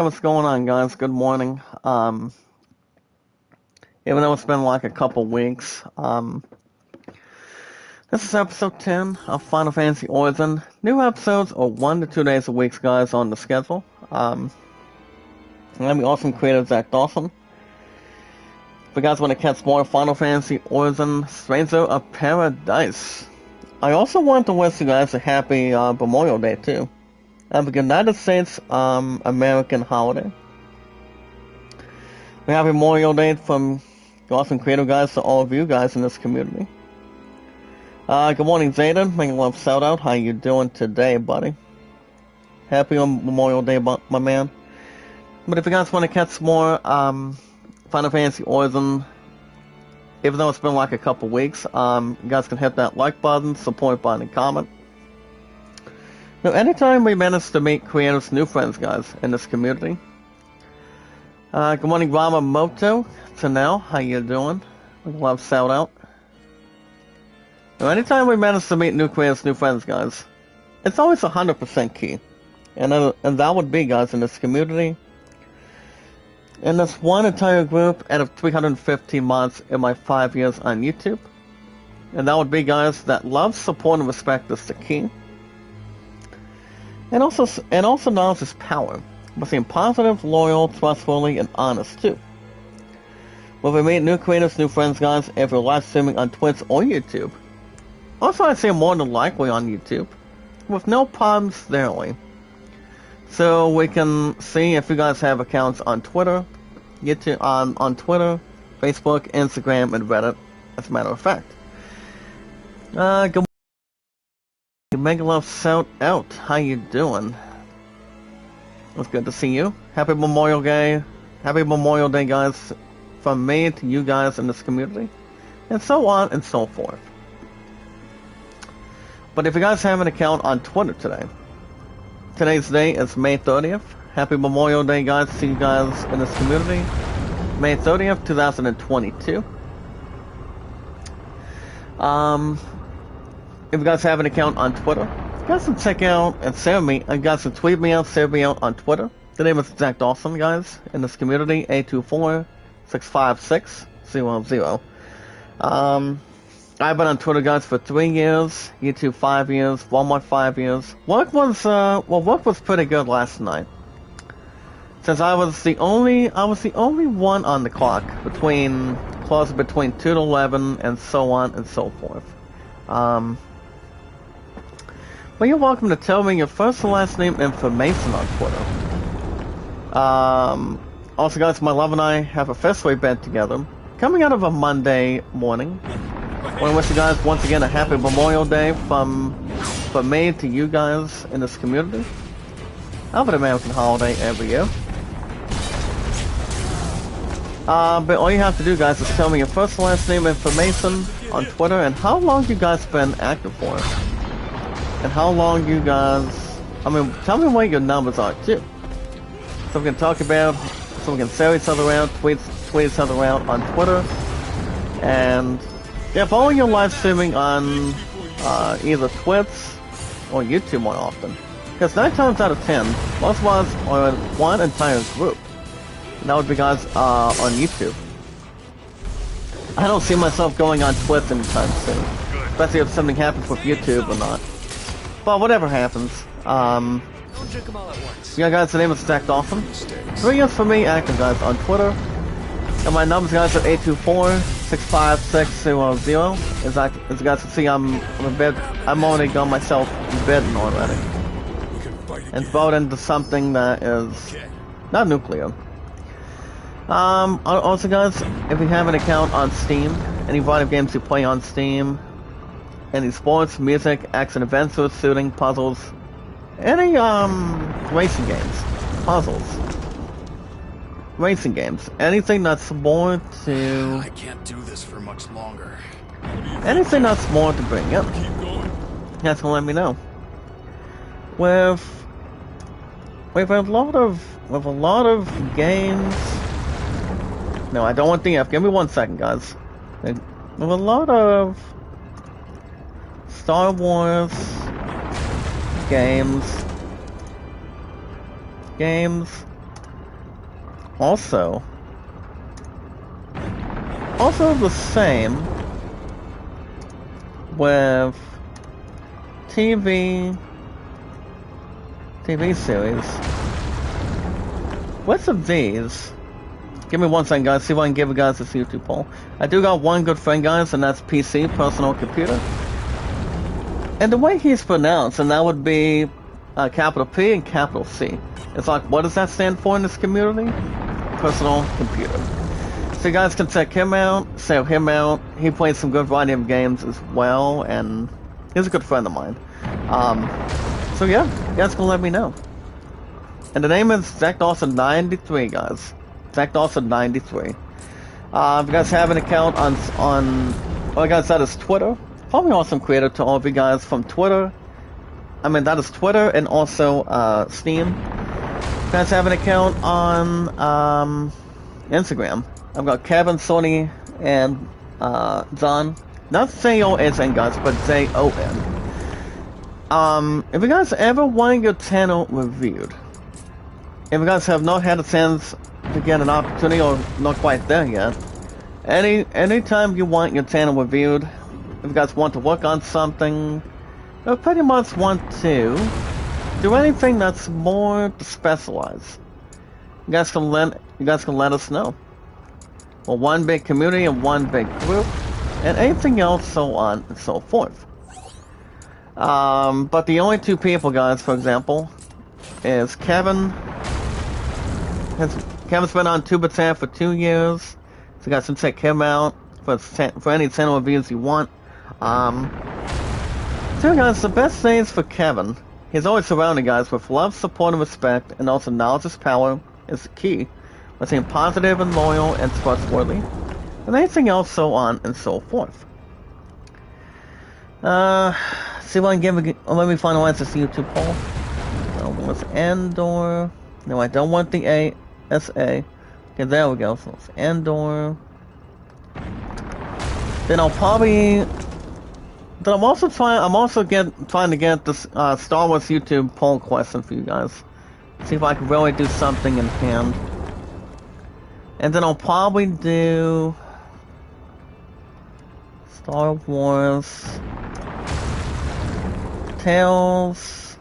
What's going on, guys? Good morning. Even though it's been like a couple weeks, this is episode 10 of Final Fantasy Origin. New episodes are 1 to 2 days a week, guys, on the schedule. I'm the awesome creator, Zach Dawson. If you guys want to catch more Final Fantasy Origin, Stranger of Paradise. I also want to wish you guys a happy Memorial Day, too. Have a United States American holiday. We have Memorial Day from the awesome creative guys to all of you guys in this community. Good morning, Zayden. Making a love shout out. How you doing today, buddy? Happy Memorial Day, my man. But if you guys want to catch more Final Fantasy Origin, even though it's been like a couple weeks, you guys can hit that like button, support button, and comment. Now, anytime we manage to meet creators, new friends, guys, in this community. Good morning, Ramamoto. Tanel, how you doing? Love shout out. Now, anytime we manage to meet new creators, new friends, guys, it's always 100% key. And that would be, guys, in this community. In this one entire group out of 350 mods in my 5 years on YouTube. And that would be, guys, that love, support, and respect is the key. And also knowledge is power. But being positive, loyal, trustworthy, and honest, too. When we meet new creators, new friends, guys, if you're live streaming on Twitch or YouTube. Also, I'd say more than likely on YouTube. With no problems therein. So we can see if you guys have accounts on Twitter, YouTube, on Twitter, Facebook, Instagram, and Reddit, as a matter of fact. Good morning. Mega Love shout out. How you doing? It's good to see you. Happy Memorial Day. Happy Memorial Day, guys. From me to you guys in this community. And so on and so forth. But if you guys have an account on Twitter today, today's day is May 30th. Happy Memorial Day, guys. See you guys in this community. May 30th, 2022. If you guys have an account on Twitter, you guys can check out and share me. You guys can tweet me out, share me out on Twitter. The name is Zach Dawson, guys, in this community, 824-656-000. I've been on Twitter, guys, for 3 years, YouTube 5 years, Walmart 5 years. Work was pretty good last night. Since I was the only one on the clock between 2 to 11 and so on and so forth. But you're welcome to tell me your first and last name information on Twitter. Also, guys, my love and I have officially been together. Coming out of a Monday morning. I want to wish you guys once again a happy Memorial Day from me to you guys in this community. I have an American holiday every year. But all you have to do, guys, is tell me your first and last name information on Twitter and how long you guys been active for. And how long you guys... tell me what your numbers are, too. So we can talk about... So we can share each other out, tweet each other out on Twitter. And... yeah, follow your live streaming on either Twitch or YouTube more often. Because 9 times out of 10, most of us are in one entire group. And that would be guys on YouTube. I don't see myself going on Twitch anytime soon. Especially if something happens with YouTube or not. But whatever happens. Yeah, guys, the name is Zach Dawson. 3 years for me, active, guys, on Twitter. And my numbers, guys, are 824-656-000. As you guys can see, I'm in bed. I'm already got myself bedding already. And brought into something that is not nuclear. Also, guys, if you have an account on Steam, any variety of games you play on Steam, any sports, music, action adventures, shooting, puzzles, any racing games, puzzles. Racing games. Anything that's more to... I can't do this for much longer. Anything that's more to bring up. That's gonna let me know. With a lot of games. No, I don't want the F. Give me 1 second, guys. With a lot of Star Wars games, also the same with TV series. What's of these? Give me 1 second, guys. See if I can give you guys this YouTube poll. I do got one good friend, guys, and that's PC, personal computer. And the way he's pronounced, and that would be capital P and capital C. It's like, what does that stand for in this community? Personal computer. So you guys can check him out, save him out. He plays some good variety of games as well, and he's a good friend of mine. So yeah, you guys can let me know. And the name is Zach Dawson 93, guys. Zach Dawson 93. If you guys have an account on all you guys, that is Twitter. Follow me Awesome Creator to all of you guys from Twitter. I mean, that is Twitter and also Steam. If you guys have an account on Instagram, I've got Kevin, Sony, and Zon. Not Z-O-S-N, guys, but Z-O-N. If you guys ever want your channel reviewed, if you guys have not had a chance to get an opportunity or not quite there yet, anytime you want your channel reviewed, if you guys want to work on something, or pretty much want to do anything that's more specialized, you guys can let us know. Well, one big community and one big group, and anything else, so on and so forth. But the only 2 people, guys, for example, is Kevin. Kevin's been on Tubitan for 2 years, so you guys can check him out for any channel reviews you want. So guys, the best things for Kevin, he's always surrounded, guys, with love, support, and respect, and also knowledge is power is the key. With being positive and loyal and trustworthy, and anything else, so on and so forth. See if I can let me finalize this YouTube poll. With Andor. No, I don't want the ASA. Okay, there we go. So it's Andor. Then I'll probably. Then I'm also trying to get this Star Wars YouTube poll question for you guys. See if I can really do something in hand. And then I'll probably do Star Wars Tales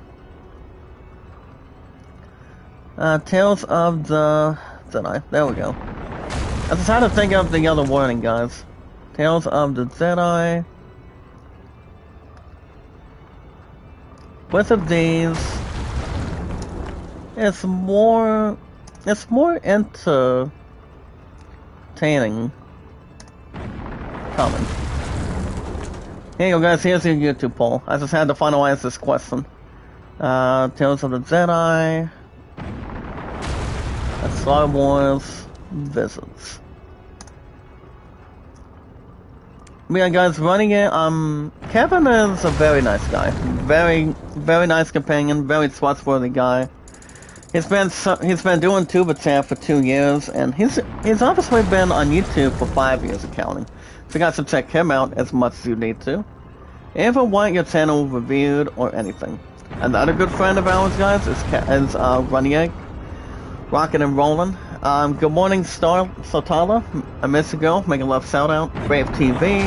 of the Jedi. There we go. I was trying to think of the other wording, guys. Tales of the Jedi. Both of these, it's more entertaining. Common. Here you go, guys. Here's your YouTube poll. I just had to finalize this question. Tales of the Jedi. Star Wars visits. Yeah, guys, running it. Kevin is a very nice guy. Very, very nice companion. Very trustworthy guy. He's been doing Tubitan for 2 years, and he's obviously been on YouTube for 5 years accounting. So you guys should check him out as much as you need to. If you want your channel reviewed or anything. Another good friend of ours, guys, is Runieg. Rockin' and rollin'. Good morning, Sotala. A minute ago, making love shout out. Brave TV.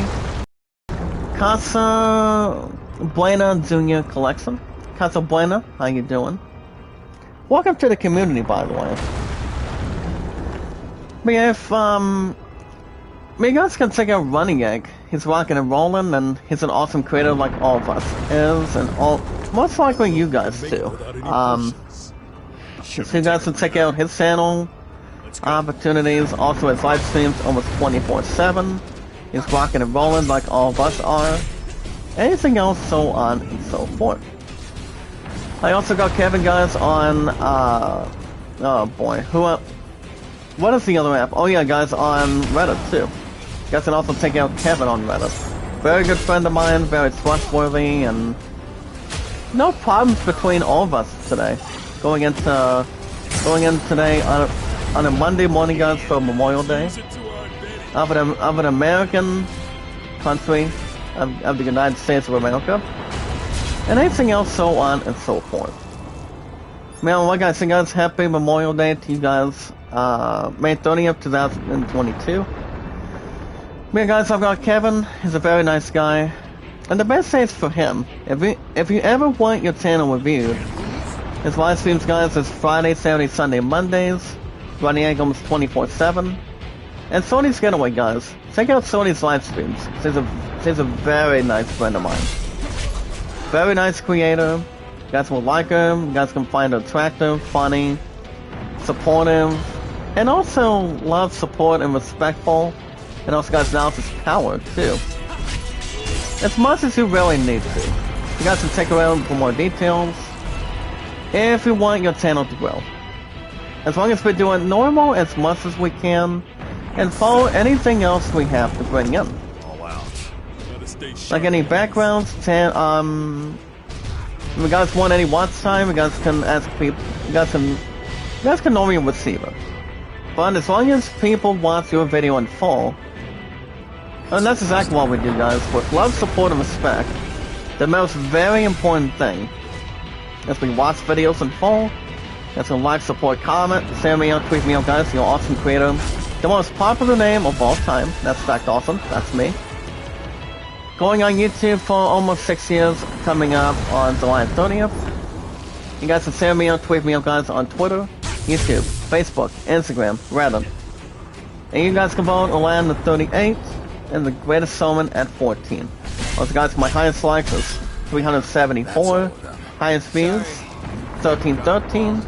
Casa Buena Junior Collection. Casa Buena, how you doing? Welcome to the community, by the way. But yeah, if you guys can check out Running Egg. He's rocking and rolling, and he's an awesome creator like all of us is, and most likely you guys too. So you guys can check out his channel, opportunities, also his live streams almost 24/7. He's rocking and rolling like all of us are. Anything else, so on and so forth. I also got Kevin, guys, on, oh boy, what is the other app? Oh yeah, guys, on Reddit too. You guys can also check out Kevin on Reddit. Very good friend of mine, very trustworthy, and no problems between all of us today. Going in today on a Monday morning, guys, for Memorial Day of an American country, of the United States of America, and anything else, so on and so forth. Man, like I said, guys, happy Memorial Day to you guys. May 30th, 2022. Man, guys, I've got Kevin. He's a very nice guy. And the best thing is for him. If you ever want your channel reviewed, his live streams, guys, is Friday, Saturday, Sunday, Mondays. Running almost 24/7. And Sony's Getaway, guys. Check out Sony's live streams. He's a very nice friend of mine. Very nice creator. You guys will like him. You guys can find him attractive, funny, supportive, and also love, support, and respectful. And also, guys, now it's power, too. As much as you really need to. You guys can check around for more details. If you want your channel to grow. As long as we're doing normal as much as we can. And follow anything else we have to bring in. All out. Like any backgrounds, if you guys want any watch time, you guys can ask people. You guys can normally receive it. But as long as people watch your video in full, and that's exactly what we do, guys. With love, support, and respect, the most very important thing is we watch videos in full. That's a like, support, comment, send me out, tweet me out, guys. You're awesome creator. The most popular name of all time. That's Stacked Awesome. That's me. Going on YouTube for almost 6 years, coming up on July 30th. You guys can send me out, tweet me out, guys, on Twitter, YouTube, Facebook, Instagram, Reddit. And you guys can vote Alan at 38 and the Greatest Showman at 14. Also, guys, my highest likes is 374. Highest views, 1313.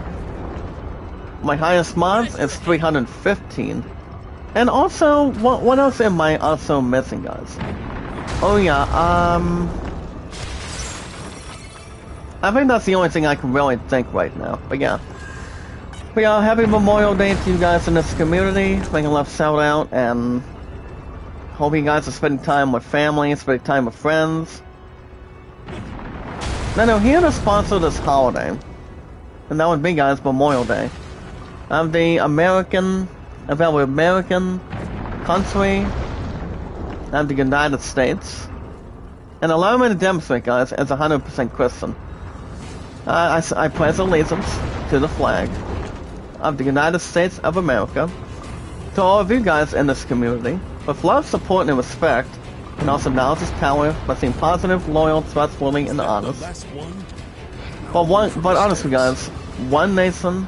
My highest mods is 315. And also, what else am I also missing, guys? Oh yeah, I think that's the only thing I can really think right now. But yeah, happy Memorial Day to you guys in this community. Making love shout out, and hope you guys are spending time with family, spending time with friends. Now, here to sponsor this holiday, and that would be, guys, Memorial Day. Of the American country of the United States. And allow me to demonstrate, guys, as 100% Christian. I pledge allegiance to the flag of the United States of America, to all of you guys in this community, with love, support, and respect, and also knowledge is power, by being positive, loyal, trustworthy, and honest. But honestly, guys, one nation,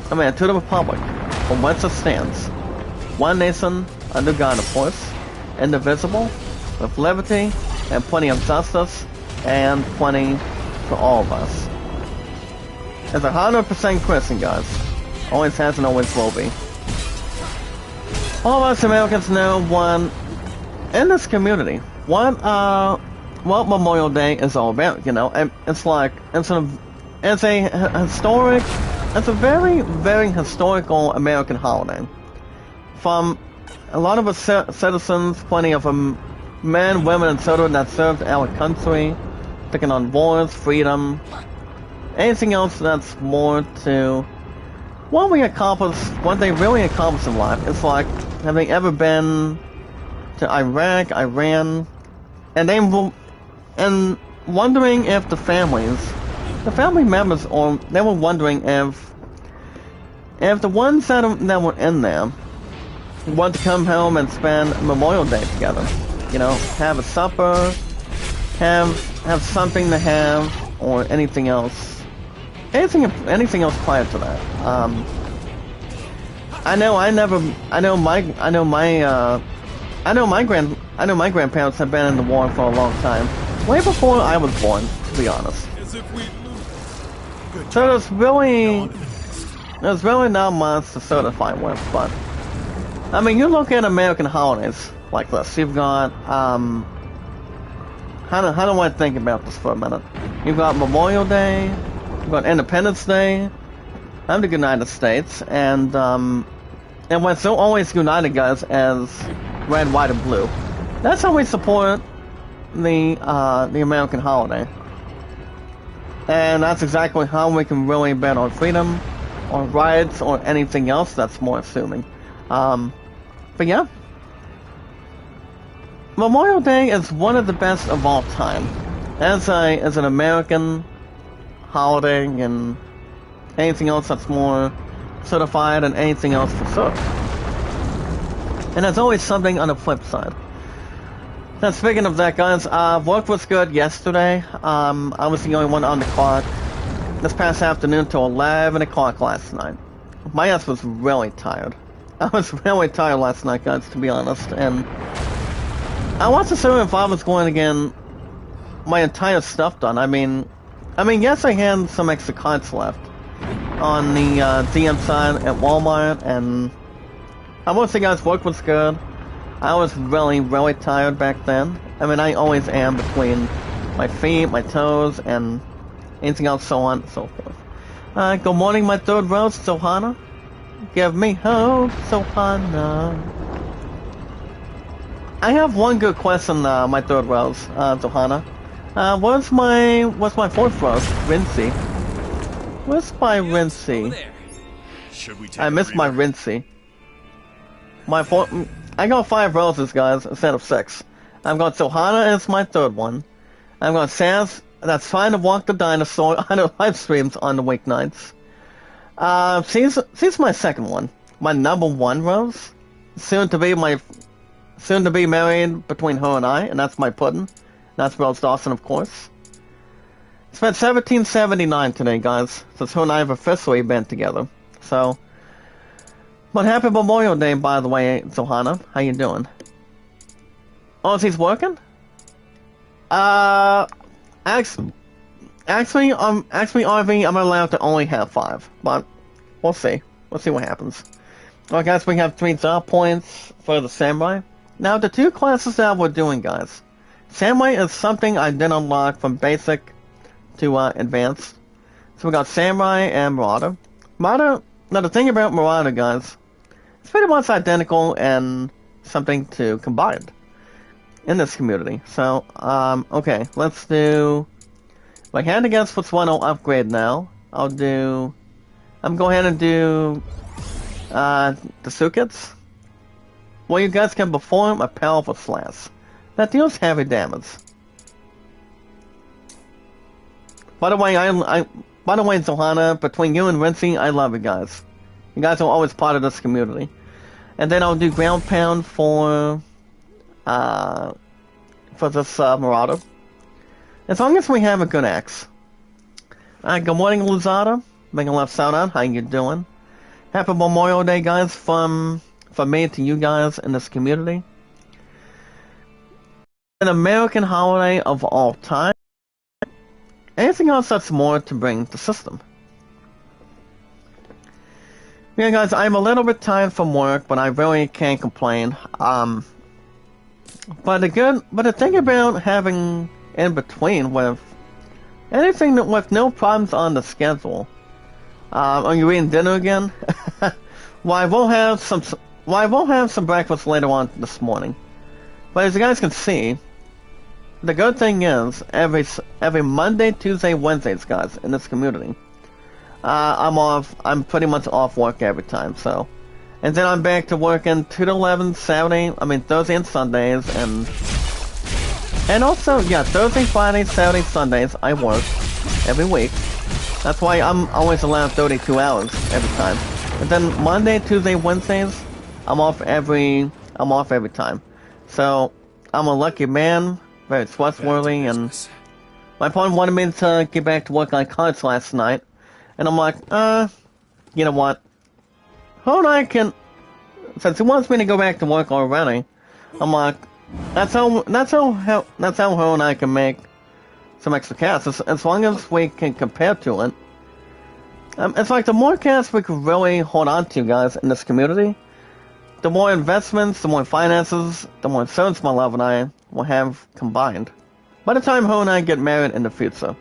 to the republic, from whence it stands. One nation, under God, of course, indivisible, with liberty, and plenty of justice, and plenty for all of us. As 100% Christian, guys, always has and always will be. All of us Americans know in this community, what Memorial Day is all about, and it's a very, very historical American holiday. From a lot of us citizens, plenty of men, women, and children that served our country, taking on wars, freedom, anything else that's more to what they really accomplished in life. It's like, have they ever been to Iraq, Iran, and wondering if the family members, or they were wondering if the ones that were in there want to come home and spend Memorial Day together. Have a supper, have something to have, or anything else. Anything else prior to that. I know my grandparents have been in the war for a long time, way before I was born, to be honest. So there's really not much to certify with, but you look at American holidays like this. You've got how do I think about this for a minute? You've got Memorial Day, you've got Independence Day, of the United States, and we're so always united, guys, as red, white, and blue. That's how we support the American holiday. And that's exactly how we can really bet on freedom, or rights, or anything else that's more assuming. But yeah. Memorial Day is one of the best of all time. As an American holiday, and anything else that's more certified and anything else for cert. And there's always something on the flip side. Now, speaking of that, guys, work was good yesterday. I was the only one on the clock this past afternoon till 11 o'clock last night. My ass was really tired. I was really tired last night, guys, to be honest, and I wasn't sure if I was going to get my entire stuff done. I mean, yes, I had some extra cards left on the DM side at Walmart, and I will say, guys, work was good. I was really, really tired back then. I mean, I always am between my feet, my toes, and anything else, so on and so forth. Good morning, my third rose, Zohana. Give me hope, Zohana. I have one good question, my third rose, Zohana. What's my fourth rose, Rincey? Where's my Rincey? I missed my Rincey. I got 5 roses, guys, instead of 6. I've got Zohana, and it's my third one. I've got Sans, that's trying to walk the dinosaur on the live streams on the weeknights. She's my second one. My number 1 rose. Soon to be married between her and I, and that's my puddin'. That's Rose Dawson, of course. It's been 1779 today, guys, since her and I have officially been together. So, but happy Memorial Day, by the way, Zohana. How you doing? Oh, is he working? Actually, RV, I'm allowed to only have 5, but we'll see. We'll see what happens. Alright, guys, we have 3 Zar points for the Samurai. Now, the 2 classes that we're doing, guys. Samurai is something I did unlock from basic to advanced. So we got Samurai and Marauder. Now the thing about Marauder, guys, it's pretty much identical and something to combine in this community. So, okay, let's do my hand against what's one I'll upgrade now. I'm go ahead and do the Sukets. Well, you guys can perform a powerful slash that deals heavy damage. By the way, Zohana, between you and Rincey, I love you guys. You guys are always part of this community. And then I'll do ground pound for this Marauder. As long as we have a good axe. Good morning, Luzada. Make a left shout out. How you doing? Happy Memorial Day, guys, from me to you guys in this community. An American holiday of all time. Anything else that's more to bring the system? Yeah, guys, I'm a little bit tired from work, but I really can't complain. But the thing about having in between with anything with no problems on the schedule. Are you eating dinner again? Well, I will have some breakfast later on this morning. But as you guys can see, the good thing is every Monday, Tuesday, Wednesdays, guys, in this community, I'm pretty much off work every time. So, and then I'm back to working 2 to 11 Thursday and Sundays, and also, yeah, Thursday, Friday, Saturday, Sundays, I work every week. That's why I'm always allowed 32 hours every time. And then Monday, Tuesday, Wednesdays, I'm off every time. So, I'm a lucky man, very trustworthy, and my opponent wanted me to get back to work on cards last night. And I'm like, you know what? Since he wants me to go back to work already, I'm like, that's how her and I can make some extra cash, as long as we can compare to it. It's like the more cash we can really hold on to, guys, in this community, the more investments, the more finances, the more service my love and I will have combined by the time her and I get married in the future.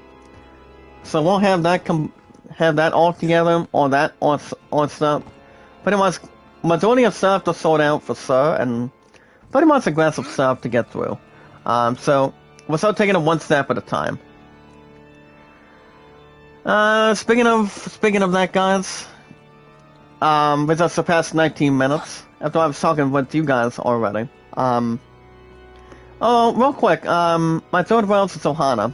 So we'll have that all together, all stuff. Pretty much, majority of stuff to sort out for sure, and pretty much aggressive stuff to get through. So we'll start taking it one step at a time. Speaking of that, guys, we just surpassed 19 minutes after I was talking with you guys already. Oh, real quick, my third world is Zohana.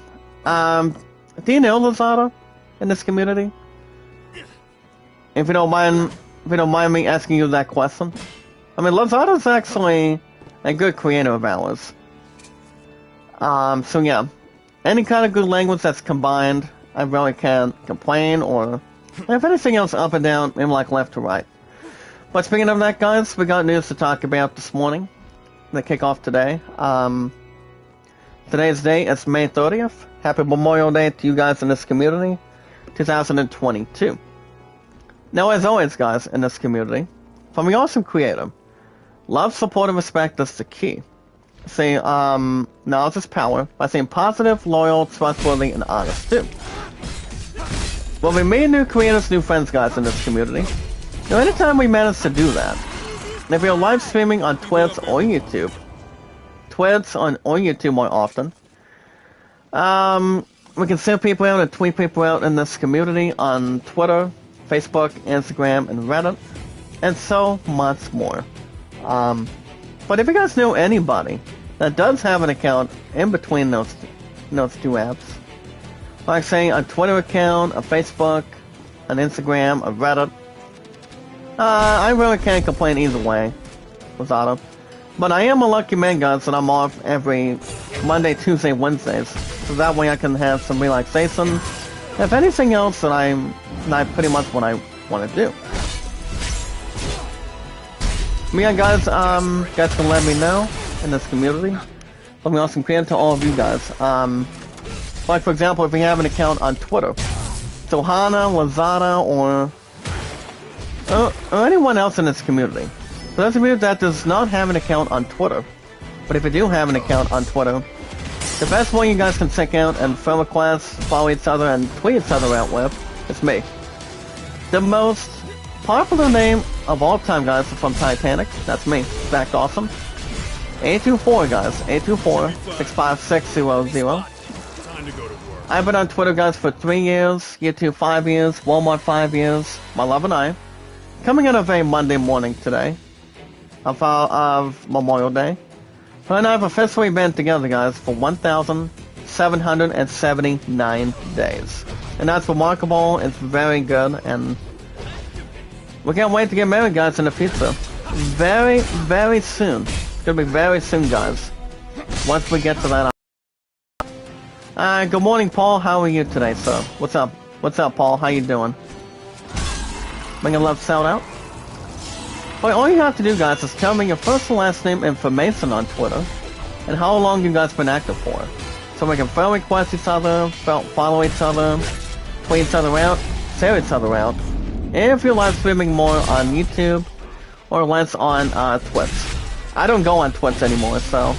Do you know Lazada in this community? if you don't mind me asking you that question. I mean, Lazada's actually a good creator of ours. So yeah, any kind of good language that's combined, I really can't complain, or if anything else up and down, maybe like left to right. But speaking of that, guys, we got news to talk about this morning. The kickoff today. Today's day is May 30th. Happy Memorial Day to you guys in this community, 2022. Now, as always, guys, in this community, from the awesome creator, love, support, and respect is the key. Say, knowledge is power by saying positive, loyal, trustworthy, and honest, too. Well, we made new creators, new friends, guys, in this community. Now, anytime we manage to do that, and if you're live streaming on Twitch or YouTube, or YouTube more often, we can send people out and tweet people out in this community on Twitter, Facebook, Instagram, and Reddit, and so much more. But if you guys know anybody that does have an account in between those two apps, like say a Twitter account, a Facebook, an Instagram, a Reddit, I really can't complain either way, Lazada. But I am a lucky man, guys, that I'm off every Monday, Tuesday, Wednesdays, so that way I can have some relaxation. If anything else, that I'm not pretty much what I want to do. But yeah, guys, guys can let me know in this community. Let me also create to all of you guys. Like for example, if you have an account on Twitter, Sohana, Lazada, or anyone else in this community. For those of you that does not have an account on Twitter, but if you do have an account on Twitter, the best one you guys can check out and friend requests, follow each other, and tweet each other out with is me. The most popular name of all time, guys, is from Titanic. That's me, Zach Dawson. 824, guys. 824-65600. I've been on Twitter, guys, for 3 years, YouTube 5 years, Walmart 5 years, my love and I. Coming out of a Monday morning today, of Memorial Day. Her and I have officially been together, guys, for 1,779 days. And that's remarkable, it's very good, and we can't wait to get married, guys, in the future. Very, very soon. It's gonna be very soon, guys. Once we get to that. Good morning, Paul. How are you today, sir? What's up? What's up, Paul? How you doing? Bring a love shout out. Well, all you have to do, guys, is tell me your first and last name information on Twitter, and how long you guys been active for. So we can friend request each other, follow each other, tweet each other out, share each other out. If you're live streaming more on YouTube, or less on Twitch. I don't go on Twitch anymore, so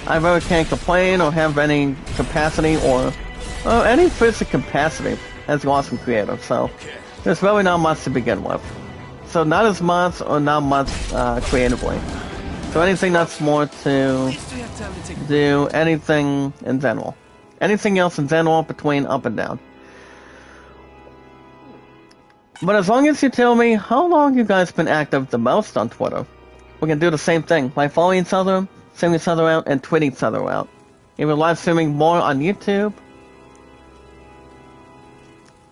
I really can't complain or have any capacity or any physical capacity as an awesome creator, so there's really not much to begin with. So not as much or not much creatively. So anything that's more to do anything in general. Anything else in general between up and down. But as long as you tell me how long you guys been active the most on Twitter, we can do the same thing. Like follow each other, send each other out, and tweet each other out. Even live streaming more on YouTube.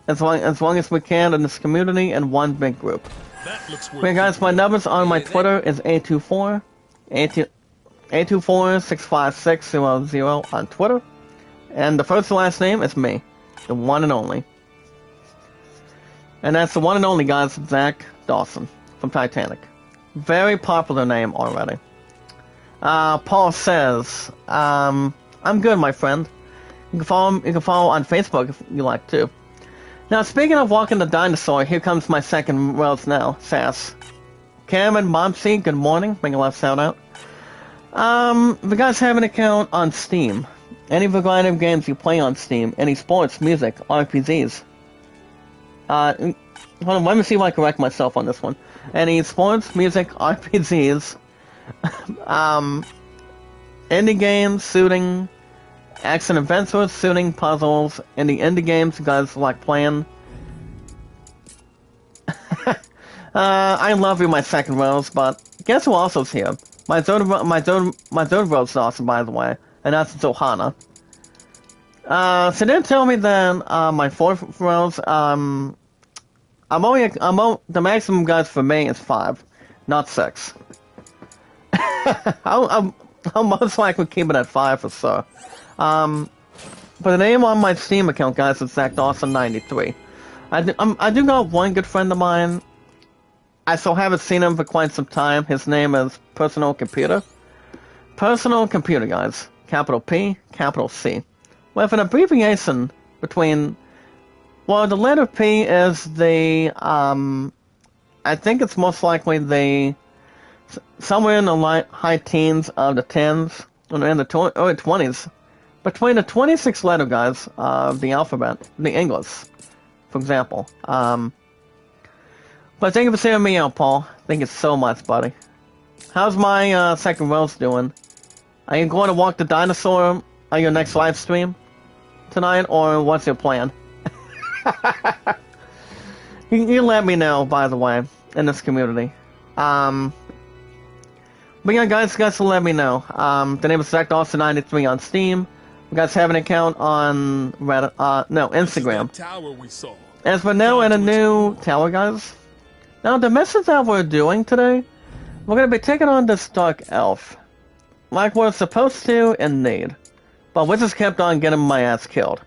As long as we can in this community in one big group. Okay, guys, my numbers on my Twitter is 824-65600 on Twitter. And the first and last name is me. The one and only. And that's the one and only, guys, Zach Dawson from Titanic. Very popular name already. Paul says, I'm good, my friend. You can follow on Facebook if you like to. Now, speaking of walking the dinosaur, here comes my second rose now, Sass. Cam and Momsy, good morning. Bring a left shout out. If you guys have an account on Steam, any variety of games you play on Steam, any sports, music, RPGs. Hold on, let me see if I correct myself on this one. Any sports, music, RPGs, indie games, shooting, action adventures, shooting, puzzles, indie games you guys like playing. I love you, my second rose, but guess who else's here? My third rose is awesome, by the way, and that's Zohana. So then tell me then, my fourth rose, the maximum guys for me is 5, not 6. I'll most likely keep it at 5 for sure. But the name on my Steam account, guys, is ZachDawson93. I do got one good friend of mine. I still haven't seen him for quite some time. His name is Personal Computer. Personal Computer, guys. Capital P, capital C. With an abbreviation between... Well, the letter P is the... I think it's most likely the... Somewhere in the high teens of the 10s, or in the early 20s. Between the 26 letter, guys, of the alphabet, the English, for example. But thank you for seeing me out, Paul. Thank you so much, buddy. How's my second Rose doing? Are you going to walk the dinosaur on your next live stream tonight, or what's your plan? you let me know, by the way, in this community. But yeah, guys will let me know. The name is ZachDawson93 on Steam. You guys have an account on Reddit, Instagram. Tower we saw. As we're now in a new tower, guys. Now, the mission that we're doing today, we're going to be taking on this Dark Elf. Like we're supposed to and need. But we just kept on getting my ass killed.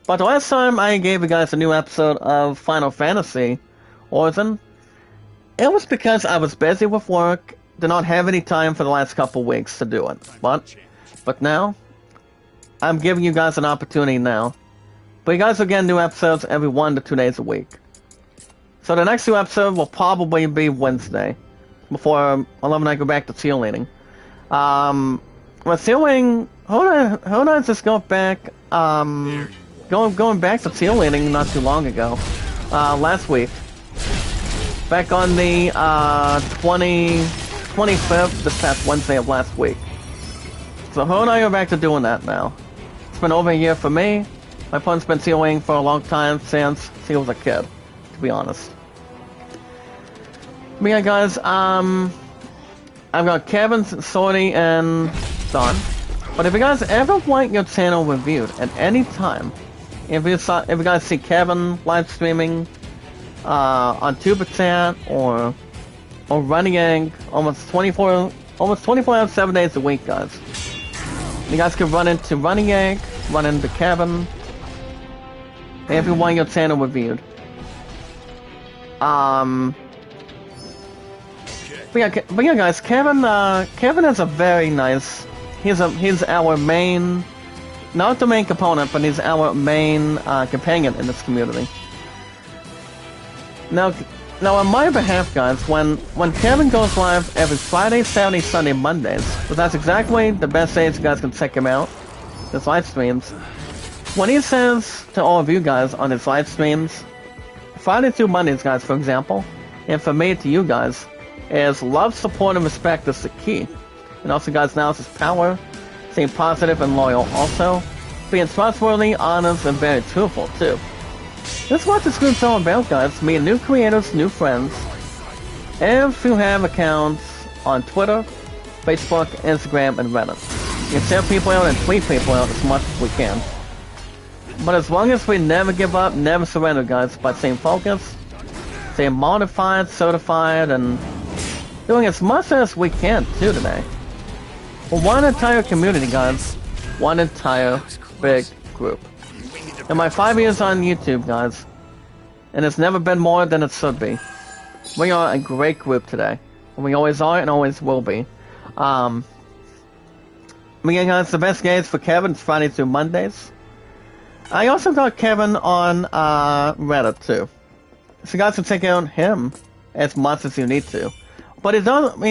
But the last time I gave you guys a new episode of Final Fantasy Origin, it was because I was busy with work, did not have any time for the last couple weeks to do it. But now, I'm giving you guys an opportunity now. But you guys will get new episodes every 1 to 2 days a week. So the next new episode will probably be Wednesday, before 11 I go back to cheerleading. With cheerleading, hold on, just go back, going back to cheerleading not too long ago, last week. Back on the 25th, this past Wednesday of last week. So Ho and I are back to doing that now. It's been over a year for me. My opponent's been cheerleading for a long time, since he was a kid, to be honest. But yeah, guys, I've got Kevin, Sorty, and Don. But if you guys ever want your channel reviewed at any time, if you guys see Kevin live streaming on TuberChat or Running Egg almost 24 hours, 7 days a week, guys. You guys can run into Running Egg, run into Kevin, if you want your channel reviewed. But yeah, guys, Kevin is a very nice. He's our main, not the main component, but he's our main companion in this community. Now on my behalf, guys, when Kevin goes live every Friday, Saturday, Sunday, Mondays, but that's exactly the best days you guys can check him out, his live streams. When he says to all of you guys on his live streams, Friday through Mondays, guys, for example, and for me to you guys, is love, support, and respect is the key. And also, guys, now is power, staying positive and loyal also, being trustworthy, honest, and very truthful, too. This is what this group's all about, guys. Meeting new creators, new friends. If you have accounts on Twitter, Facebook, Instagram, and Reddit, you can send people out and tweet people out as much as we can. But as long as we never give up, never surrender, guys, by staying focused, staying modified, certified, and doing as much as we can, too, today. For one entire community, guys. One entire big group. In my 5 years on YouTube, guys, and it's never been more than it should be. We are a great group today. And we always are and always will be. Again, guys, the best days for Kevin is Friday through Mondays. I also got Kevin on Reddit, too. So you guys can check out him as much as you need to. But he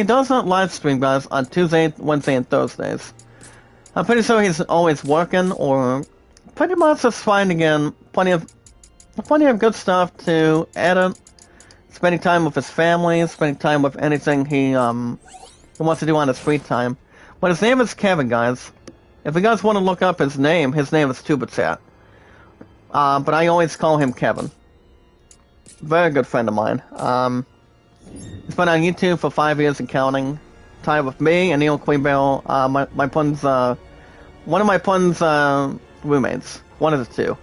does not live stream, guys, on Tuesday, Wednesday, and Thursdays. I'm pretty sure he's always working, or pretty much just finding in plenty of good stuff to edit, spending time with his family, spending time with anything he wants to do on his free time. But his name is Kevin, guys. If you guys want to look up his name is TuberChat. But I always call him Kevin. Very good friend of mine. He's been on YouTube for 5 years and counting. Time with me and Neil Queebell, my pun's, one of my pun's roommates. One of the two.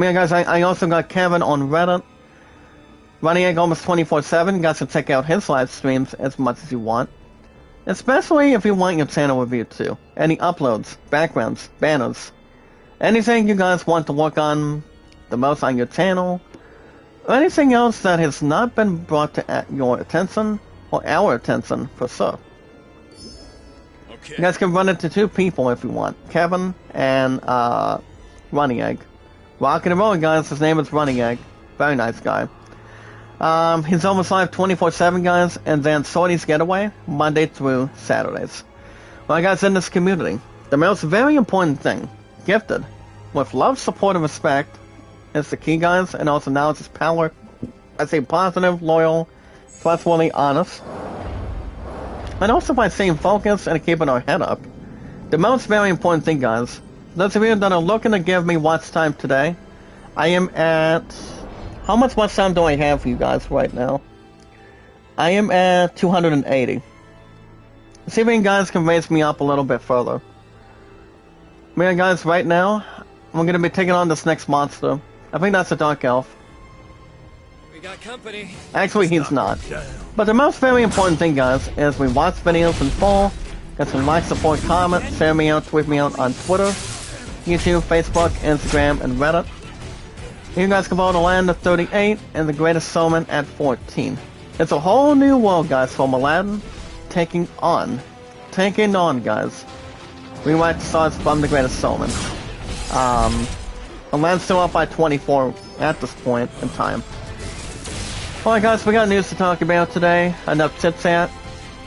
Yeah, guys, I also got Kevin on Reddit. Running Egg almost 24/7. You guys can check out his live streams as much as you want. Especially if you want your channel reviewed too. Any uploads, backgrounds, banners. Anything you guys want to work on the most on your channel. Or anything else that has not been brought to your attention or our attention for sure. Okay. You guys can run it to two people if you want. Kevin and Running Egg. Rockin' and rollin', guys. His name is Running Egg. Very nice guy. He's almost live 24/7, guys, and then Sorty's Getaway, Monday through Saturdays. Well, guys, in this community, the most very important thing, gifted, with love, support, and respect, is the key, guys, and also knowledge is power. I say positive, loyal, trustworthy, honest. And also by staying focused and keeping our head up. The most very important thing, guys, those of you that are looking to give me watch time today, I am at... How much watch time do I have for you guys right now? I am at 280. See if you guys can raise me up a little bit further. Yeah, guys, right now, I'm going to be taking on this next monster. I think that's a Dark Elf. We got company. Actually, he's not. But the most very important thing, guys, is we watch videos in full, get some like, support, comment, share me out, tweet me out on Twitter, YouTube, Facebook, Instagram, and Reddit. You guys can vote to land at 38 and the Greatest Showman at 14. It's a whole new world, guys, from Aladdin taking on, guys. Rewrite the stars from the Greatest Showman. Aladdin's still up by 24 at this point in time. Alright, guys, we got news to talk about today. Enough chit chat.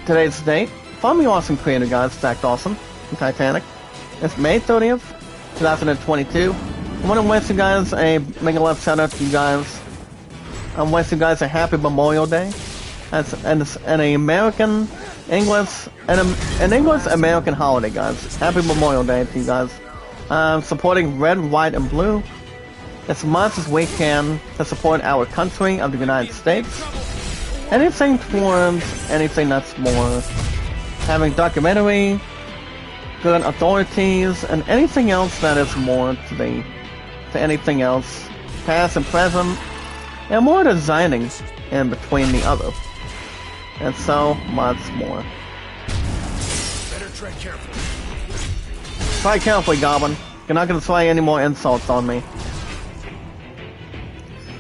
Today's date from the awesome creator, guys, Zach Dawson from Titanic. It's May 30th, 2022. I want to wish you guys a mega love shout out to you guys. I wish you guys a happy Memorial Day. And an American, English, an English American holiday, guys. Happy Memorial Day to you guys. Supporting red, white, and blue as much as we can to support our country of the United States. Anything towards anything that's more having documentary, good authorities, and anything else that is more to anything else, past and present, and more designing in between the other, and so much more. Better tread carefully. Try carefully, Goblin. You're not gonna try any more insults on me.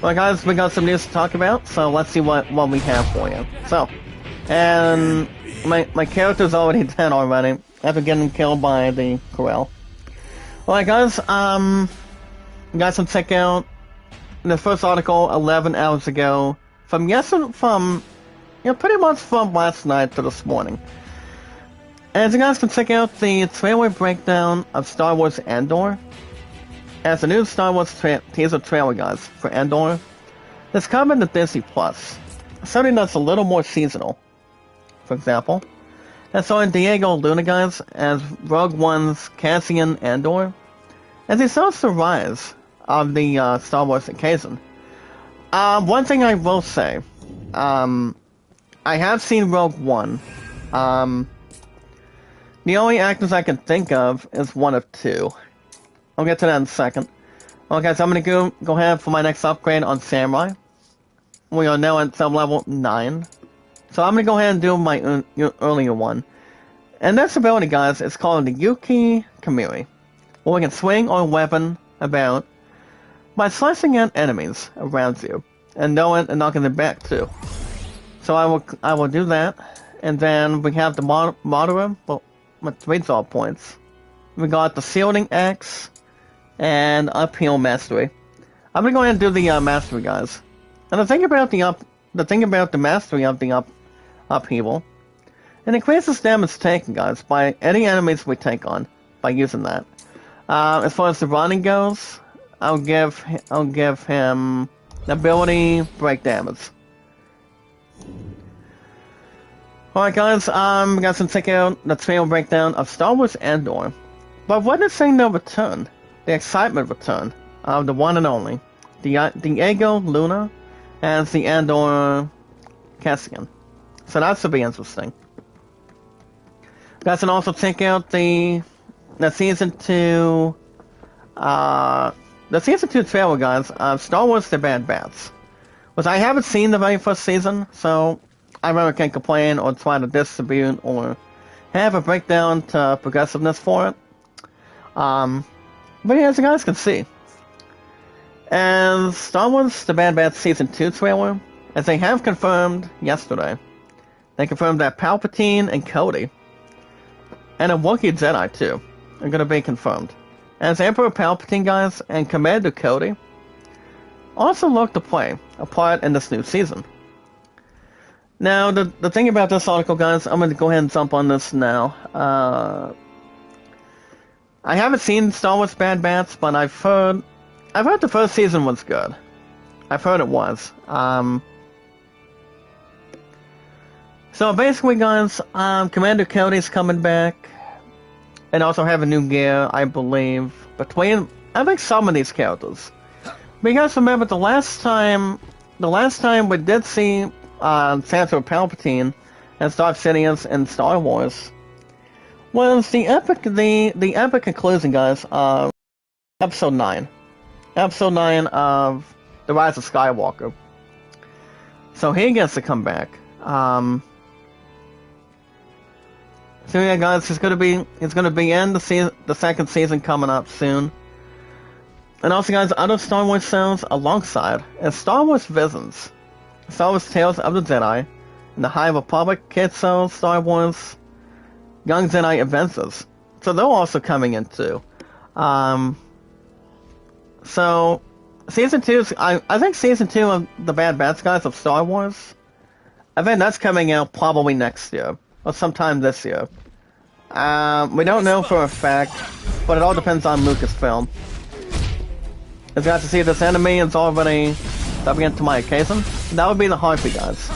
Well, guys, we got some news to talk about, so let's see what we have for you. So, and my character's already dead already after getting killed by the corral. Alright, guys, you guys can check out the first article 11 hours ago from pretty much from last night to this morning. And you guys can check out the trailer breakdown of Star Wars Andor. As the new Star Wars teaser trailer, guys, for Andor. It's coming to Disney Plus. Something that's a little more seasonal, for example. And so in Diego Luna, guys, as Rogue One's Cassian Andor, as he starts to rise of the Star Wars occasion. One thing I will say, I have seen Rogue One. The only actors I can think of is one of two. I'll get to that in a second. Okay, so I'm gonna go ahead for my next upgrade on Samurai. We are now at sub-level 9. So I'm gonna go ahead and do my earlier one. And this ability, guys, is called the Yuki Kamiri, where we can swing our weapon about by slicing at enemies around you, and knocking them back too. So I will do that, and then we have the Madara, well, with 3 draw points. We got the Shielding Axe, and Upheal Mastery. I'm gonna go ahead and do the Mastery, guys. And the thing about the Mastery of the Upheaval, it increases damage taken, guys, by any enemies we take on by using that. As far as the running goes, I'll give him the ability Break Damage. Alright, guys, we got to check out the trailer breakdown of Star Wars Andor. But witnessing the return, the excitement return of the one and only, Diego Luna, as the Andor Cassian. So that should be interesting. You guys can also check out the Season 2 the season 2 trailer, guys, of Star Wars: The Bad Batch, which I haven't seen the very first season, so I really can't complain or try to distribute or have a breakdown to progressiveness for it. But yeah, as you guys can see, as Star Wars: The Bad Batch Season 2 trailer, as they have confirmed yesterday, they confirmed that Palpatine and Cody, and a Wookiee Jedi too, are going to be confirmed. As Emperor Palpatine, guys, and Commander Cody also look to play a part in this new season. Now, the thing about this article, guys, I'm going to go ahead and jump on this now. I haven't seen Star Wars Bad Batch, but I've heard the first season was good. I've heard it was. So basically, guys, Commander Cody's coming back, and also have a new gear, I believe, between, I think, some of these characters. Because remember, the last time we did see Senator Palpatine and Darth Sidious in Star Wars was the epic conclusion, guys, of Episode 9. Episode 9 of The Rise of Skywalker. So he gets to come back. So yeah, guys, he's gonna be in the second season coming up soon. And also, guys, other Star Wars shows alongside is Star Wars Visions, Star Wars Tales of the Jedi, and the High Republic Kids show, Star Wars Young Jedi Adventures. So they're also coming in too. So season 2, I think season 2 of the Bad Batch, guys, of Star Wars, I think that's coming out probably next year or sometime this year. We don't know for a fact, but it all depends on Lucasfilm. As you guys can see, this enemy is already stepping into my occasion. That would be the Harpy, guys.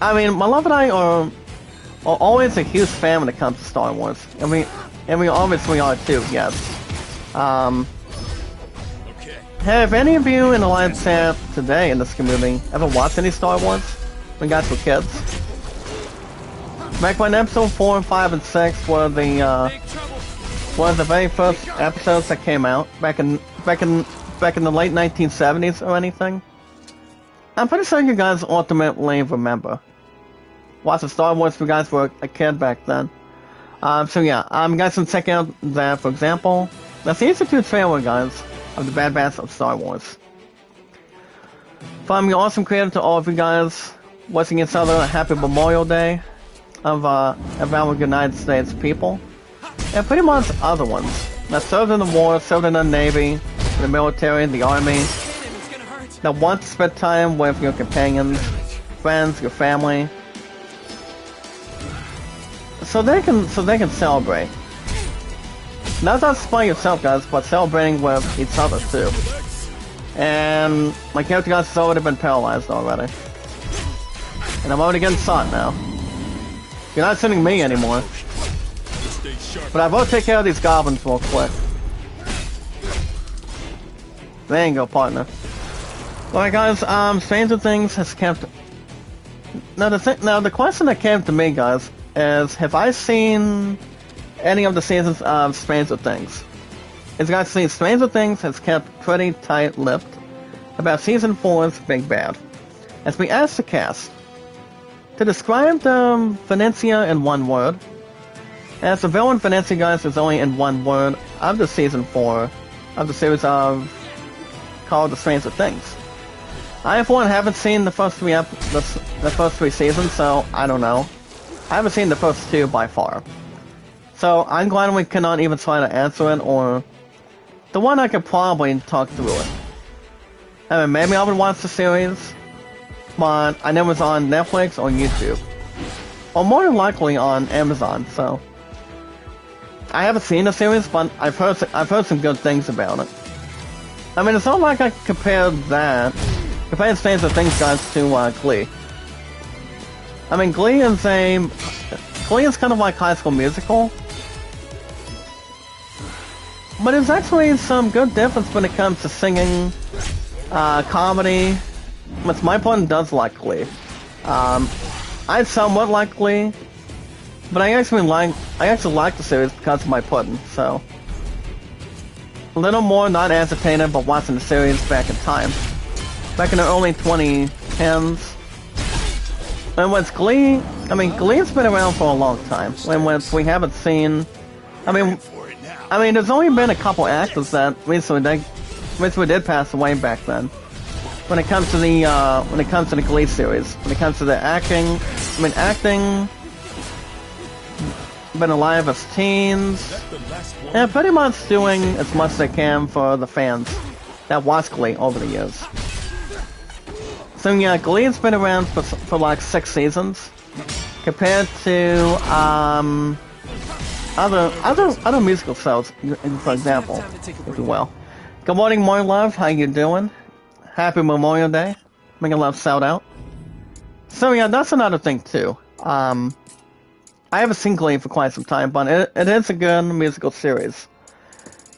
I mean, my love and I are always a huge fan when it comes to Star Wars, and we obviously are too. Yes. Have any of you in the live chat today in this community ever watched any Star Wars when you guys were kids? Back when episode 4, 5, and 6 were the very first episodes that came out back in the late 1970s or anything. I'm pretty sure you guys ultimately remember watching Star Wars if you guys were a kid back then. So yeah, you guys can check out that, for example. That's the Institute trailer, guys, of the Bad Batch of Star Wars. From the awesome creator to all of you guys, wishing each other a happy Memorial Day of our United States people, and pretty much other ones that served in the war, served in the Navy, the military, the Army, that want to spend time with your companions, friends, your family, so they can celebrate. Not just by yourself, guys, but celebrating with each other too. And my character, guys, has already been paralyzed already, and I'm already getting shot now. You're not sending me anymore. But I will take care of these goblins real quick. There you go, partner. Alright, guys, Stranger Things has kept... Now the question that came to me, guys, is have I seen any of the seasons of Stranger Things? As you guys see, Stranger Things has kept pretty tight-lipped about Season 4's Big Bad. As we asked the cast to describe Venetia in one word, as the villain Venetia, guys, is only in one word of the Season 4 of the series of called The Stranger Things. I, for one, haven't seen the first three seasons, so I don't know. I haven't seen the first 2 by far. So I'm glad we cannot even try to answer it, or the one I could probably talk through it. I mean, maybe I would watch the series, but I know it's on Netflix or YouTube, or more than likely on Amazon. So I haven't seen the series, but I've heard some good things about it. I mean, it's not like I compared Stranger Things, guys, to Glee. I mean, Glee is kind of like High School Musical, but there's actually some good difference when it comes to singing, comedy. But my partner does like Glee. I somewhat like Glee, but I actually like the series because of my pudding. So a little more not entertained, but watching the series back in time. Back in the early 2010s. And what's Glee? I mean, Glee's been around for a long time. And we haven't seen... I mean, there's only been a couple actors that recently did pass away back then. When it comes to the Glee series, when it comes to the acting, been alive as teens, and pretty much doing as much as they can for the fans that watch Glee over the years. So yeah, Glee's been around for like 6 seasons, compared to other musical shows, for example, if you will. Good morning, my love. How you doing? Happy Memorial Day. Make a love shout out. So yeah, that's another thing too. I haven't seen Glee for quite some time, but it is a good musical series.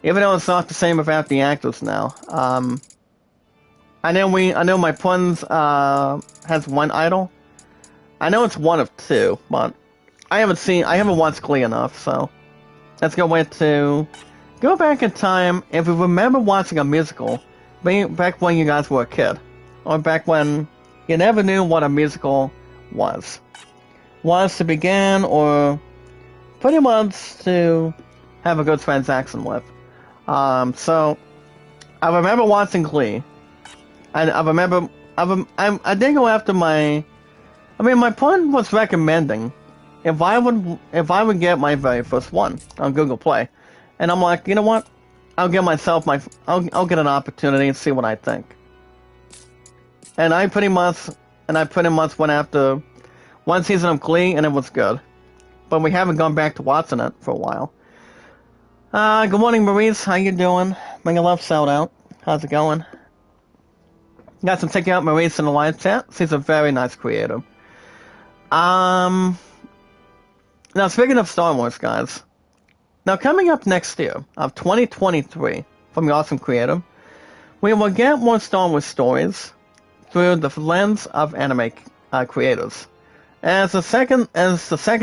Even though it's not the same without the actors now. I know my twins has one idol. I know it's one of two, but I haven't watched Glee enough, so let's go back in time. If you remember watching a musical, back when you guys were a kid, or back when you never knew what a musical was to begin, or pretty much to have a good transaction with. So I remember watching Glee. I did go after my friend was recommending if I would get my very first one on Google Play, and I'm like, you know what, I'll get an opportunity and see what I think. And I pretty much went after one season of Glee, and it was good, but we haven't gone back to watching it for a while. Good morning, Maurice. How you doing? Bring a love shout out. How's it going? Got some checking out Maurice in the live chat. She's a very nice creator. Now speaking of Star Wars, guys. Now coming up next year of 2023 from the awesome creator, we will get more Star Wars stories through the lens of anime creators. As the second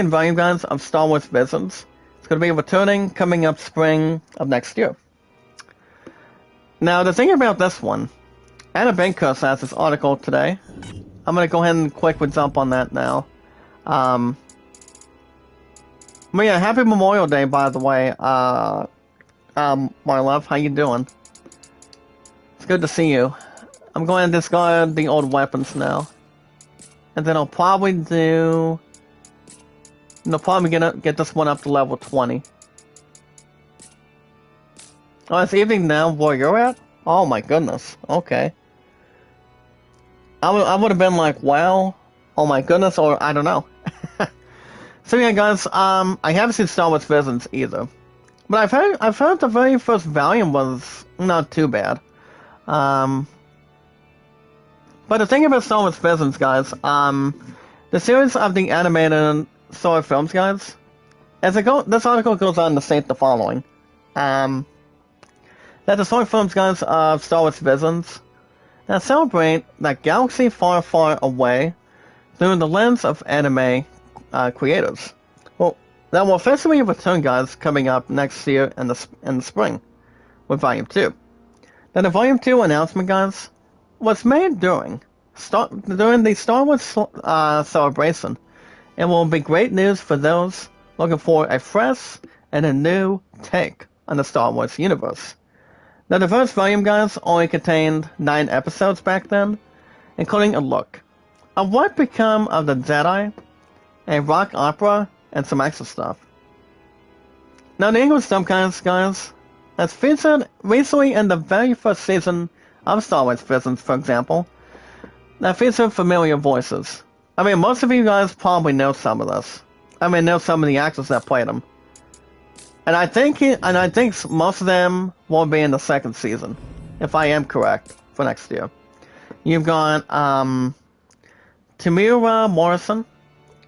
volume, guys, of Star Wars Visions, it's going to be returning coming up spring of next year. Now the thing about this one, Anna Benkus has this article today. I'm going to go ahead and quickly jump on that now. But yeah, happy Memorial Day, by the way, my love. How you doing? It's good to see you. I'm going to discard the old weapons now. And then I'll probably get this one up to level 20. Oh, it's evening now where you're at? Oh my goodness. Okay. I would have been like, wow, oh my goodness, or I don't know. So yeah, guys, I haven't seen Star Wars Visions either, but I've heard the very first volume was not too bad. But the thing about Star Wars Visions, guys, the series of the animated Star Wars films, guys, this article goes on to state the following: that the Star Wars films, guys, of Star Wars Visions that celebrate that galaxy far, far away through the lens of anime creators. Well, that will officially return, guys, coming up next year in the spring with Volume 2. Then the Volume 2 announcement, guys, was made during the Star Wars celebration, and will be great news for those looking for a fresh and a new take on the Star Wars universe. Now, the first volume, guys, only contained 9 episodes back then, including a look of what became of the Jedi, a rock opera, and some extra stuff. Now, the English dub, guys, that's featured recently in the very first season of Star Wars Visions, for example, that featured familiar voices. I mean, most of you guys probably know some of this. I mean, know some of the actors that played them. And I think most of them will be in the second season, if I am correct, for next year. You've got Tamira Morrison.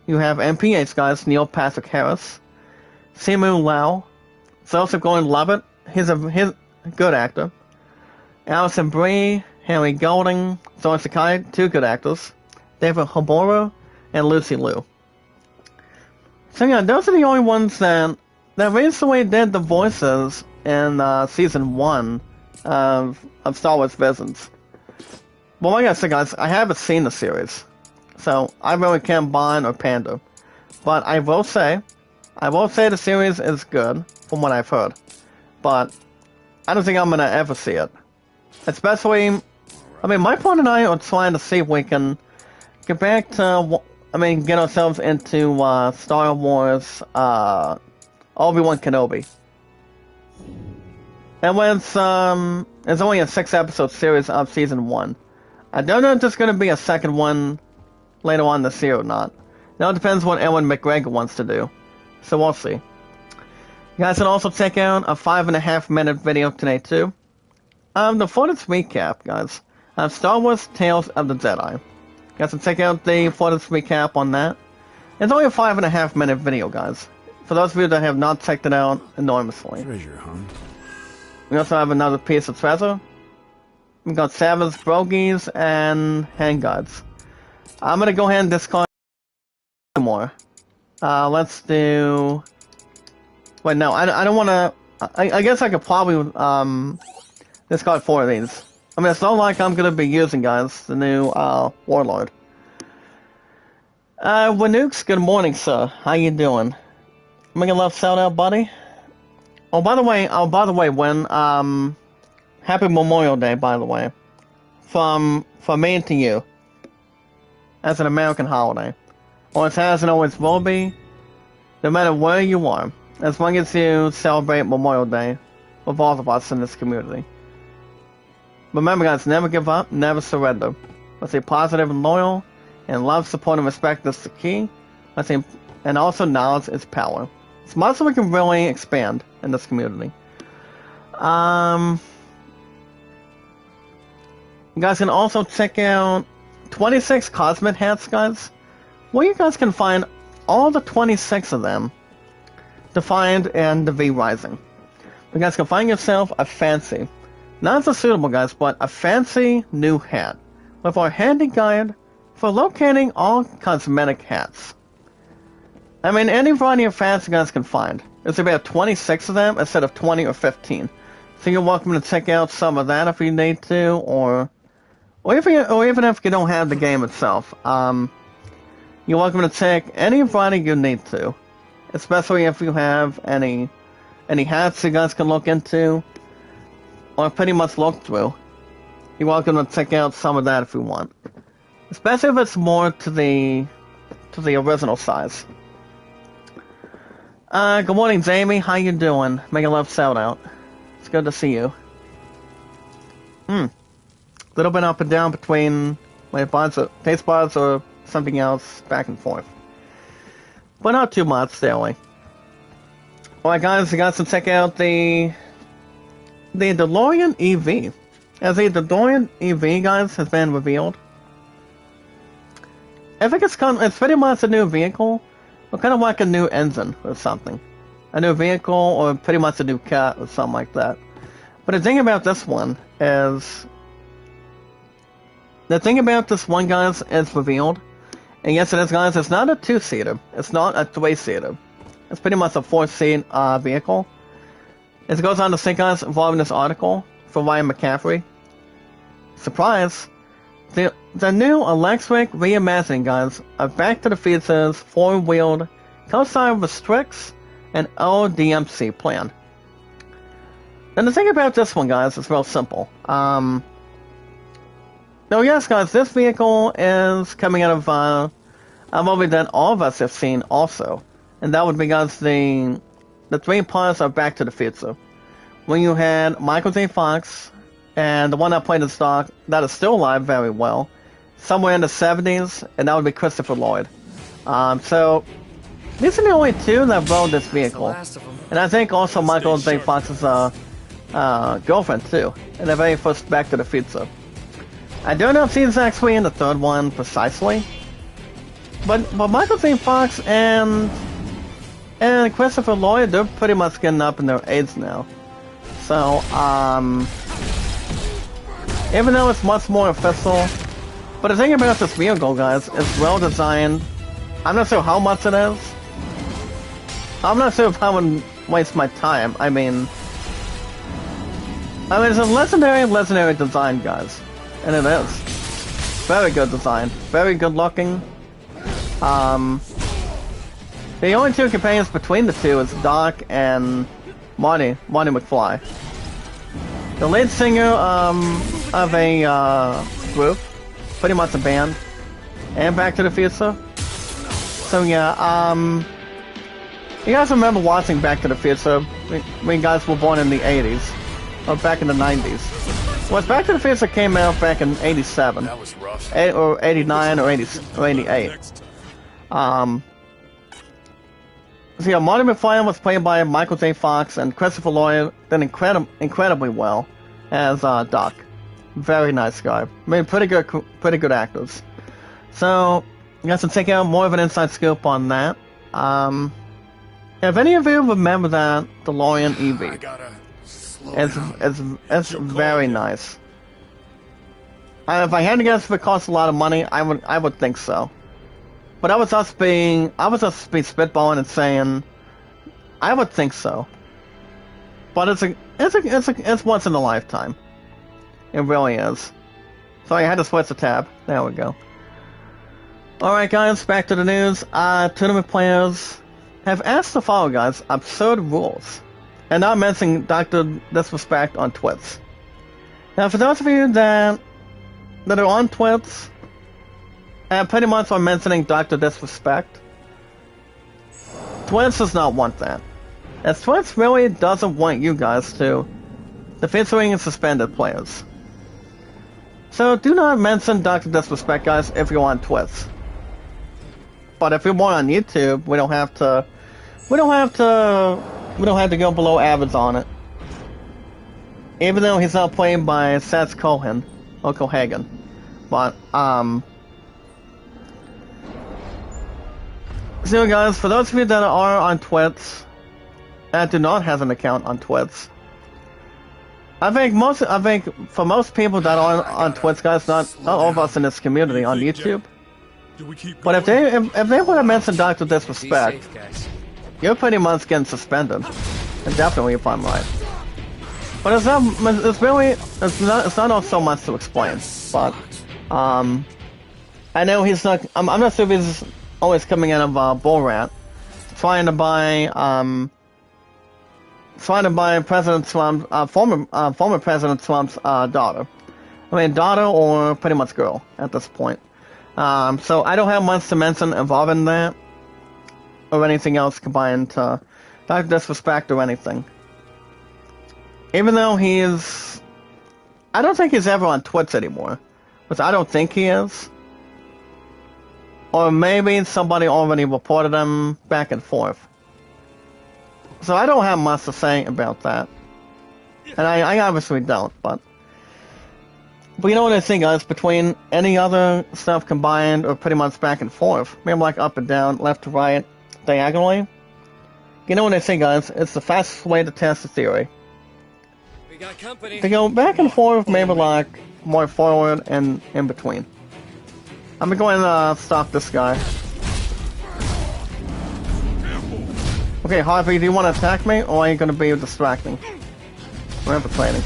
You have MPH, guys, Neil Patrick Harris, Simu Lau, Joseph Gordon-Levitt. He's a good actor. Alison Brie, Henry Golding, Zoe Sakai, 2 good actors. David Harbour, and Lucy Liu. So yeah, those are the only ones that recently did the voices in season 1 of Star Wars Visions. Well, like I said, guys, I haven't seen the series, so I really can't bind or pander. But I will say the series is good from what I've heard. But I don't think I'm gonna ever see it. Especially, I mean, my partner and I are trying to see if we can get back to, get ourselves into Star Wars Obi-Wan Kenobi. And when it's only a 6-episode series of season 1. I don't know if there's going to be a second one later on this year or not. It all depends what Ewan McGregor wants to do. So we'll see. You guys can also check out a 5.5-minute video today too. The footage recap, guys. Star Wars Tales of the Jedi. You guys can check out the footage recap on that. It's only a 5.5-minute video, guys. For those of you that have not checked it out enormously. Treasure, huh? We also have another piece of treasure. We got Savage Brogies and Handguards. I'm gonna go ahead and discard more. Let's do... Wait, no, I don't wanna... I guess I could probably discard 4 of these. I mean, it's not like I'm gonna be using, guys, the new Warlord. Wanooks, good morning, sir. How you doing? Make a love shout out, buddy. Oh, by the way, when Happy Memorial Day, by the way, from me to you, as an American holiday, or it has and always will be, no matter where you are, as long as you celebrate Memorial Day with all of us in this community. Remember, guys, never give up, never surrender. Let's stay positive and loyal, and love, support, and respect is the key. Let's say, and also knowledge is power. It's much so we can really expand in this community. You guys can also check out 26 Cosmic Hats, guys. Where you guys can find all the 26 of them defined in the V Rising. You guys can find yourself a fancy, not so suitable, guys, but a fancy new hat with our handy guide for locating all cosmetic hats. I mean, any variety of hats you guys can find. There's about 26 of them instead of 20 or 15. So you're welcome to check out some of that if you need to, or even if you don't have the game itself. You're welcome to check any variety you need to, especially if you have any hats you guys can look into, or pretty much look through. You're welcome to check out some of that if you want, especially if it's more to the original size. Good morning, Jamie. How you doing? Make a love shout out. It's good to see you. Little bit up and down between my taste buds or something else, back and forth. But not too much, daily. Alright, guys, you guys can check out the DeLorean EV. As the DeLorean EV, guys, has been revealed. I think it's pretty much a new vehicle. Or kind of like a new engine or something. A new vehicle or pretty much a new cat or something like that. But the thing about this one is... The thing about this one, guys, is revealed. And yes, it is, guys, it's not a 2-seater. It's not a 3-seater. It's pretty much a 4-seat vehicle. It goes on to say, guys, involving this article for Ryan McCaffrey. Surprise! The new electric reimagining, guys, of Back to the Future's 4-wheeled co-side restricts an ODMC plan. And the thing about this one, guys, is real simple. Now, yes, guys, this vehicle is coming out of a movie that all of us have seen also. And that would be, guys, the 3 parts of Back to the Future. When you had Michael J. Fox, and the one that played in stock, that is still alive very well, somewhere in the 70s, and that would be Christopher Lloyd. So, these are the only 2 that rode this vehicle. And I think also Michael J. Fox's girlfriend, too, in the very first Back to the Future. I don't know if she's actually in the 3rd one precisely, but Michael J. Fox and Christopher Lloyd, they're pretty much getting up in their age now. So, even though it's much more official, but the thing about this vehicle, guys, is well designed. I'm not sure how much it is. I'm not sure if I would waste my time. I mean, I mean, it's a legendary design, guys. And it is. Very good design. Very good looking. The only two companions between the two is Doc and Marty McFly. The lead singer of a group, pretty much a band, and Back to the Future. So yeah, you guys remember watching Back to the Future? We guys were born in the 80s, or back in the 90s. Well, Back to the Future came out back in 87, That was rough. or 89, or 88. So yeah, Marty McFly was played by Michael J. Fox, and Christopher Lloyd did incredibly well as Doc. Very nice guy. I mean, pretty good actors. So, you guys can check out more of an inside scoop on that. If any of you remember that DeLorean I EV, gotta slow down. it's very nice. If I had to guess if it costs a lot of money, I would think so. But I was just being spitballing and saying, I would think so. But it's once in a lifetime. It really is. So I had to switch the tab. There we go. Alright guys, back to the news. Tournament players have asked to follow, guys, absurd rules. And not mentioning Dr. Disrespect on Twits. Now for those of you that are on Twits, and pretty much I'm mentioning Dr. Disrespect, Twitch does not want that. As Twitch really doesn't want you guys to featuring suspended players. So do not mention Dr. Disrespect, guys, if you're on Twitch. But if you're more on YouTube, we don't have to go below average on it. Even though he's not played by Seth Cohen or Cohagen. But so guys, for those of you that are on Twitch and do not have an account on Twitch, I think for most people that are on Twitch, guys, not all of us in this community on YouTube. But if they want to mention Dr. Disrespect, you're pretty much getting suspended, and definitely if I'm right. But it's not so much to explain. But I know he's not. I'm not sure if he's always coming out of Bull Rat, trying to buy President Trump's former President Trump's daughter. I mean, daughter or pretty much girl at this point. So I don't have much to mention involving that or anything else combined to Dr. Disrespect or anything. Even though I don't think he's ever on Twitch anymore, which I don't think he is. Or maybe somebody already reported him back and forth. So I don't have much to say about that. And I obviously don't, but you know what I think, guys, between any other stuff combined or pretty much back and forth, maybe like up and down, left to right, diagonally, you know what I think, guys, it's the fastest way to test the theory. We got company. To go back and forth, maybe like more forward and in between. I'm going to stop this guy. Okay, Harvey, do you want to attack me, or are you going to be distracting? We're infiltrating.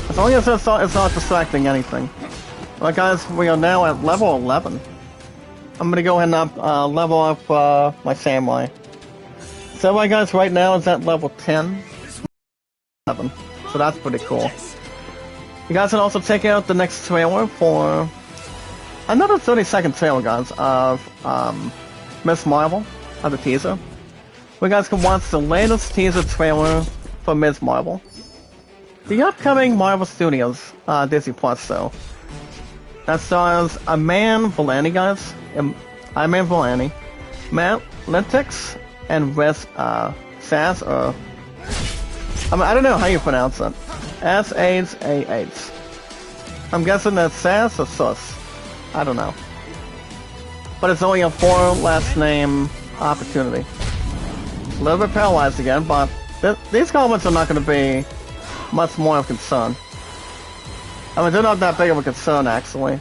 As long as it's not distracting anything. Alright guys, we are now at level 11. I'm going to go ahead and level up my Samurai. Samurai, guys, right now is at level 10. 11. So that's pretty cool. You guys can also check out the next trailer for another 30-second trailer, guys, of Ms. Marvel, of the teaser. You guys can watch the latest teaser trailer for Ms. Marvel. The upcoming Marvel Studios Disney Plus show that stars Iman Vellani, guys, Iman Vellani, Matt Lentix, and Wes Sass, or I don't know how you pronounce it. S-H-A-H. I'm guessing that's Sass or Sus. I don't know. But it's only a 4 last name opportunity. A little bit paralyzed again, but these comments are not going to be much more of a concern. I mean, they're not that big of a concern, actually.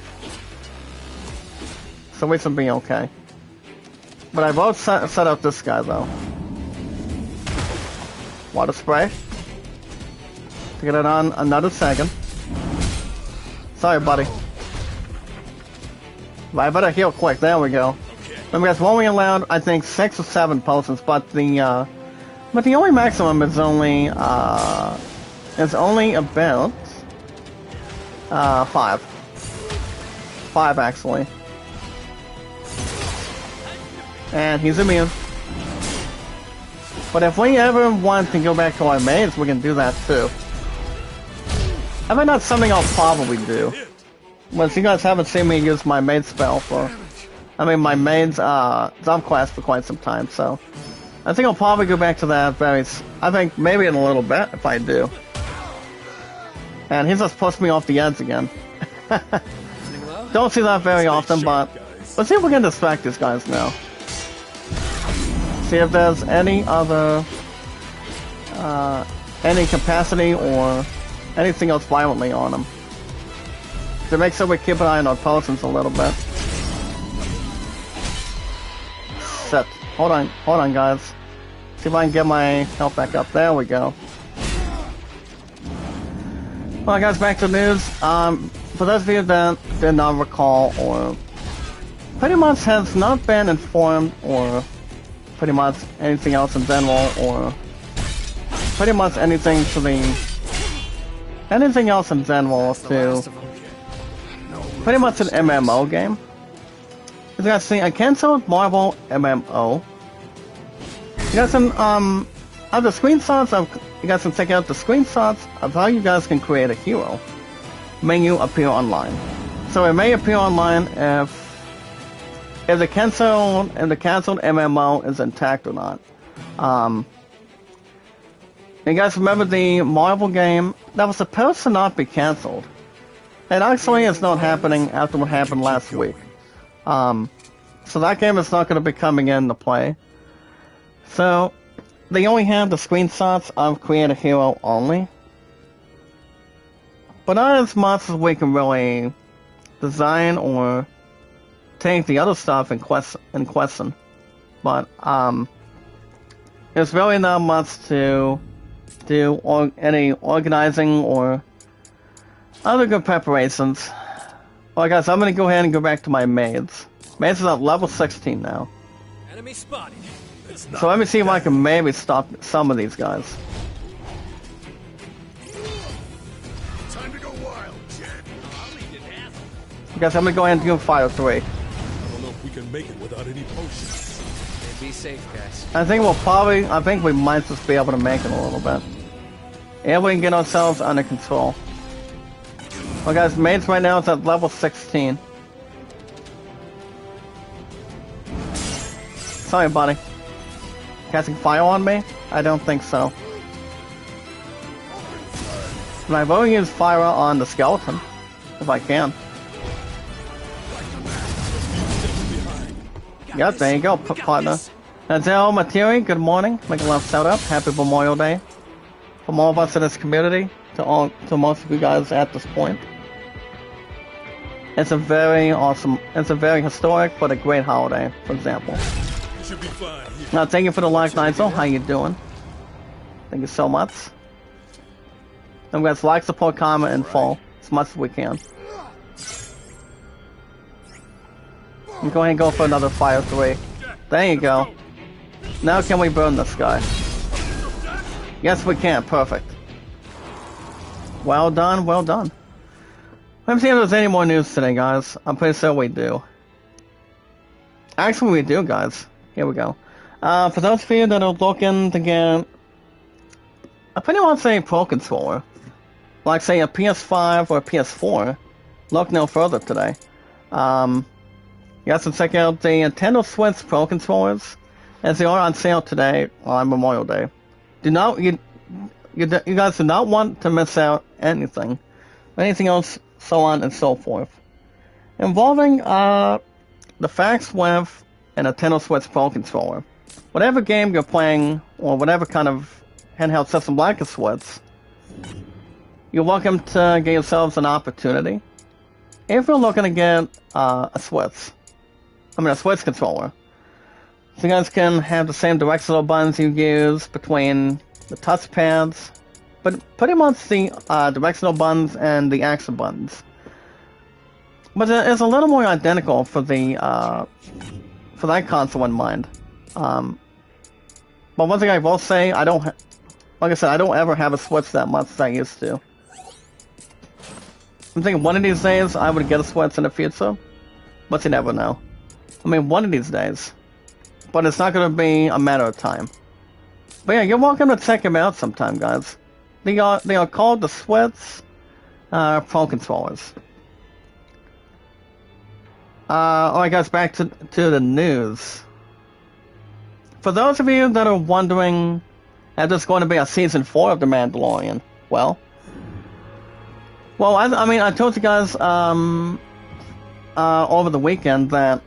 So we should be okay. But I will set up this guy, though. Water spray. to get it on another second. Sorry, buddy. But I better heal quick. There we go. Remember, guys, we're only allowed, I think, 6 or 7 potions, but the only maximum is only about 5. 5 actually. And he's immune. But if we ever want to go back to our maids, we can do that too. I mean, that's something I'll probably do. But you guys haven't seen me use my maid spell for... I mean, my maid's Zom quest for quite some time, so... I think I'll probably go back to that I think maybe in a little bit, if I do. And he's just pushed me off the edge again. Don't see that very often, but... Let's see if we can distract these guys now. See if there's any other... any capacity or anything else violently on them. To make sure we keep an eye on our potions a little bit. Shit. Hold on guys. See if I can get my health back up. There we go. Alright guys, back to the news. For those of you that did not recall or pretty much has not been informed or pretty much anything else in general or pretty much anything else in general to pretty much an MMO game. You guys see, I canceled Marvel MMO. You guys can, of the screenshots you guys can check out the screenshots of how you guys can create a hero. Menu appear online. So it may appear online if the canceled MMO is intact or not. You guys remember the Marvel game that was supposed to not be canceled? It actually is not happening after what happened last week. So that game is not going to be coming into play. So they only have the screenshots of Create a Hero only. But not as much as we can really design or take the other stuff in question. But there's really not much to do any organizing or other good preparations. Alright guys, I'm gonna go ahead and go back to my maids. Maids is at level 16 now. Enemy spotted. So let me see if I can maybe stop some of these guys. Time to go wild, Jet. Guys, I'm gonna go ahead and do Fire 3. I don't know if we can make it without any potions. Be safe, guys. I think we might just be able to make it a little bit. And we can get ourselves under control. Well guys, maids right now is at level 16. Sorry buddy. Casting fire on me? I don't think so. And I've only used fire on the skeleton. If I can. Yep, there you go, partner. Nazel Materi, good morning. Make a love shout out. Happy Memorial Day. From all of us in this community, to most of you guys at this point. It's a very awesome, it's a very historic but a great holiday, for example. Should be fine. Now, thank you for the like, Nigel. How you doing? Thank you so much. And guys, like, support, comment, and follow as much as we can. I'm going to go for another Fire 3. There you go. Now can we burn this guy? Yes, we can. Perfect. Well done, well done. Let me see if there's any more news today, guys. I'm pretty sure we do. Actually, we do, guys. Here we go. For those of you that are looking to get... I pretty much say Pro Controller. Like, say, a PS5 or a PS4. Look no further today. You guys can check out the Nintendo Switch Pro Controllers. As they are on sale today on Memorial Day. You guys do not want to miss out anything else, so on and so forth. Involving the facts with a Nintendo Switch Pro Controller. Whatever game you're playing, or whatever kind of handheld system like a Switch, you're welcome to get yourselves an opportunity. If you're looking to get a Switch controller. So you guys can have the same directional buttons you use between the touchpads but pretty much the directional buttons and the action buttons. But it's a little more identical for the for that console in mind. But one thing I will say, I don't, like I said, I don't ever have a Switch that much as I used to. I'm thinking one of these days I would get a Switch in the future, but you never know. I mean, one of these days. But it's not going to be a matter of time. But yeah, you're welcome to check them out sometime, guys. They are called the Switch Pro Controllers. Alright guys, back to the news. For those of you that are wondering if there's going to be a Season 4 of The Mandalorian, well, I mean, I told you guys over the weekend that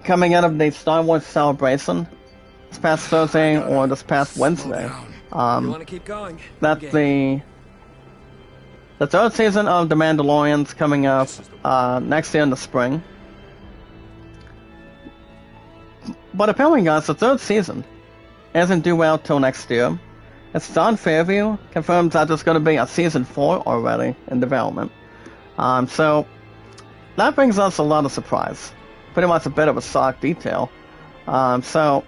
coming out of the Star Wars Celebration this past Thursday or this past Wednesday, You want to keep going? that Okay. the third season of The Mandalorian's coming up next year in the spring. But apparently, guys, the third season isn't due out till next year. It's Don Fairview confirms that there's going to be a Season 4 already in development. So that brings us a lot of surprise. Pretty much a bit of a shock detail. So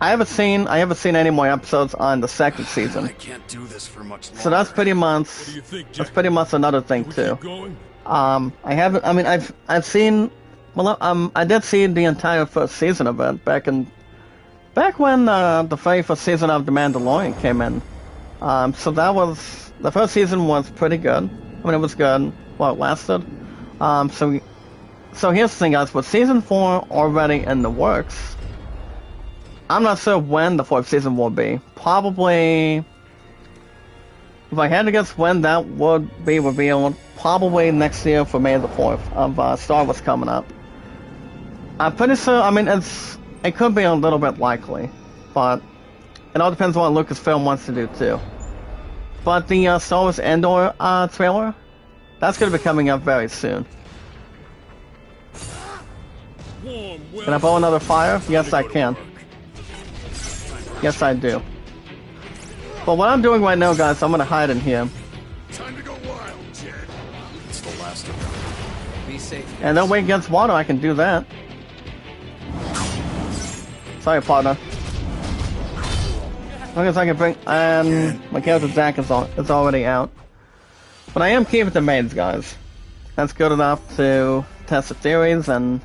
I haven't seen any more episodes on the second season. I can't do this for much longer. So that's pretty much What do you think, Jack? that's pretty much another thing We too. keep going? I haven't. I mean, I've seen. Well, I did see the entire first season of it back when the very first season of The Mandalorian came in. So that was the first season was pretty good. I mean, it was good while it lasted. So here's the thing, guys. With Season 4 already in the works, I'm not sure when the fourth season will be. Probably, if I had to guess when that would be revealed, probably next year for May the 4th of Star Wars coming up. I'm pretty sure, I mean, it could be a little bit likely, but it all depends on what Lucasfilm wants to do too. But the Star Wars Andor trailer, that's going to be coming up very soon. Warm, well, Can I blow another fire? Yes, I can. Yes, I do. But what I'm doing right now, guys, I'm going to hide in here. Time to go wild, Jet. It's the last of them. Be safe. And no way against water, I can do that. Sorry, partner. I guess I can bring. My character Zach is already out. But I am keeping the maids, guys. That's good enough to test the theories and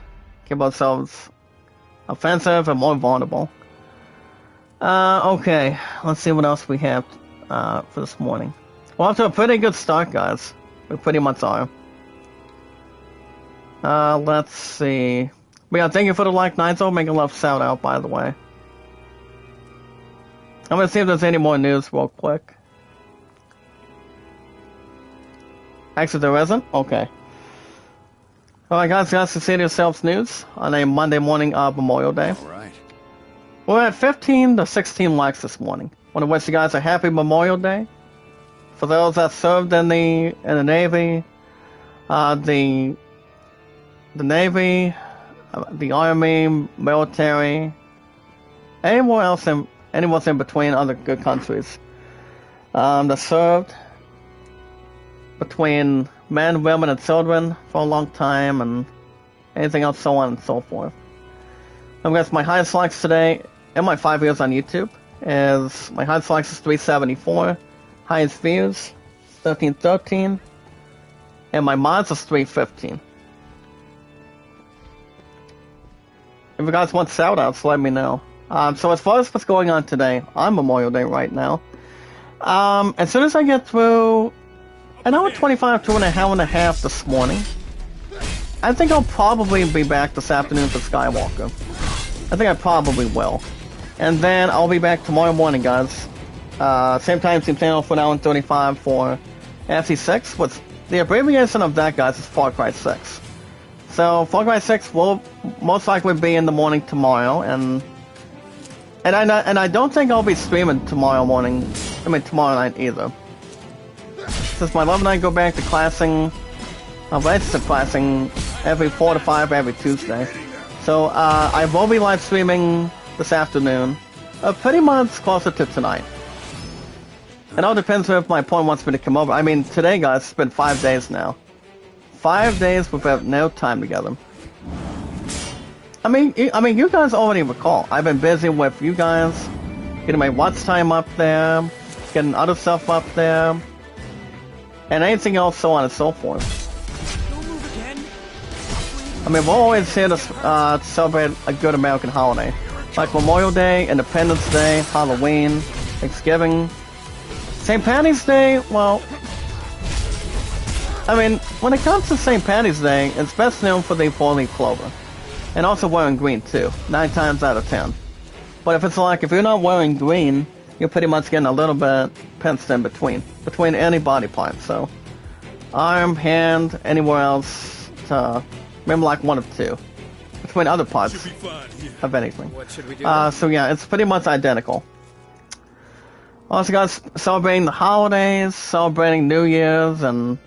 keep ourselves offensive and more vulnerable. Okay, let's see what else we have for this morning. We're off to a pretty good start, guys. We pretty much are. Let's see. But yeah, thank you for the like, Nigel. Make a love shout out, by the way. I'm gonna see if there's any more news real quick. Actually, there isn't? Okay. Alright, guys, to see yourselves news on a Monday morning of Memorial Day. All right. We're at 15 to 16 likes this morning. Want to wish you guys a happy Memorial Day. For those that served in the Navy, the Navy, the Army, military, anyone in between other good countries that served between men, women, and children for a long time, and anything else, so on and so forth. I guess my highest likes today in my 5 years on YouTube is my highest likes is 374, highest views 1313, and my mods is 315. If you guys want shoutouts, let me know. So as far as what's going on today, on Memorial Day right now, as soon as I get through an hour 25 to an hour and a half this morning, I think I'll probably be back this afternoon for Skywalker. I think I probably will. And then I'll be back tomorrow morning, guys. Same time, same channel for an hour and 35 for FC6. What's the abbreviation of that, guys, is Far Cry 6. So Far Cry 6 will most likely be in the morning tomorrow, and I don't think I'll be streaming tomorrow morning. I mean tomorrow night either. Since my love and I go back to classing, registered classing every 4 to 5 every Tuesday. So I will be live streaming this afternoon, pretty much closer to tonight. It all depends if my opponent wants me to come over. I mean, today, guys, it's been 5 days now. 5 days without no time together. I mean, you guys already recall. I've been busy with you guys, getting my watch time up there, getting other stuff up there, and anything else, so on and so forth. I mean, we're always here to celebrate a good American holiday. Like Memorial Day, Independence Day, Halloween, Thanksgiving, St. Patty's Day. Well, I mean, when it comes to St. Patty's Day, it's best known for the four-leaf clover. And also wearing green, too. 9 times out of 10. But if you're not wearing green, you're pretty much getting a little bit pinched in between any body part. So, arm, hand, anywhere else, remember like one of two. Between other parts of anything. What should we do? So yeah, it's pretty much identical. Also, guys, celebrating the holidays, celebrating New Year's, and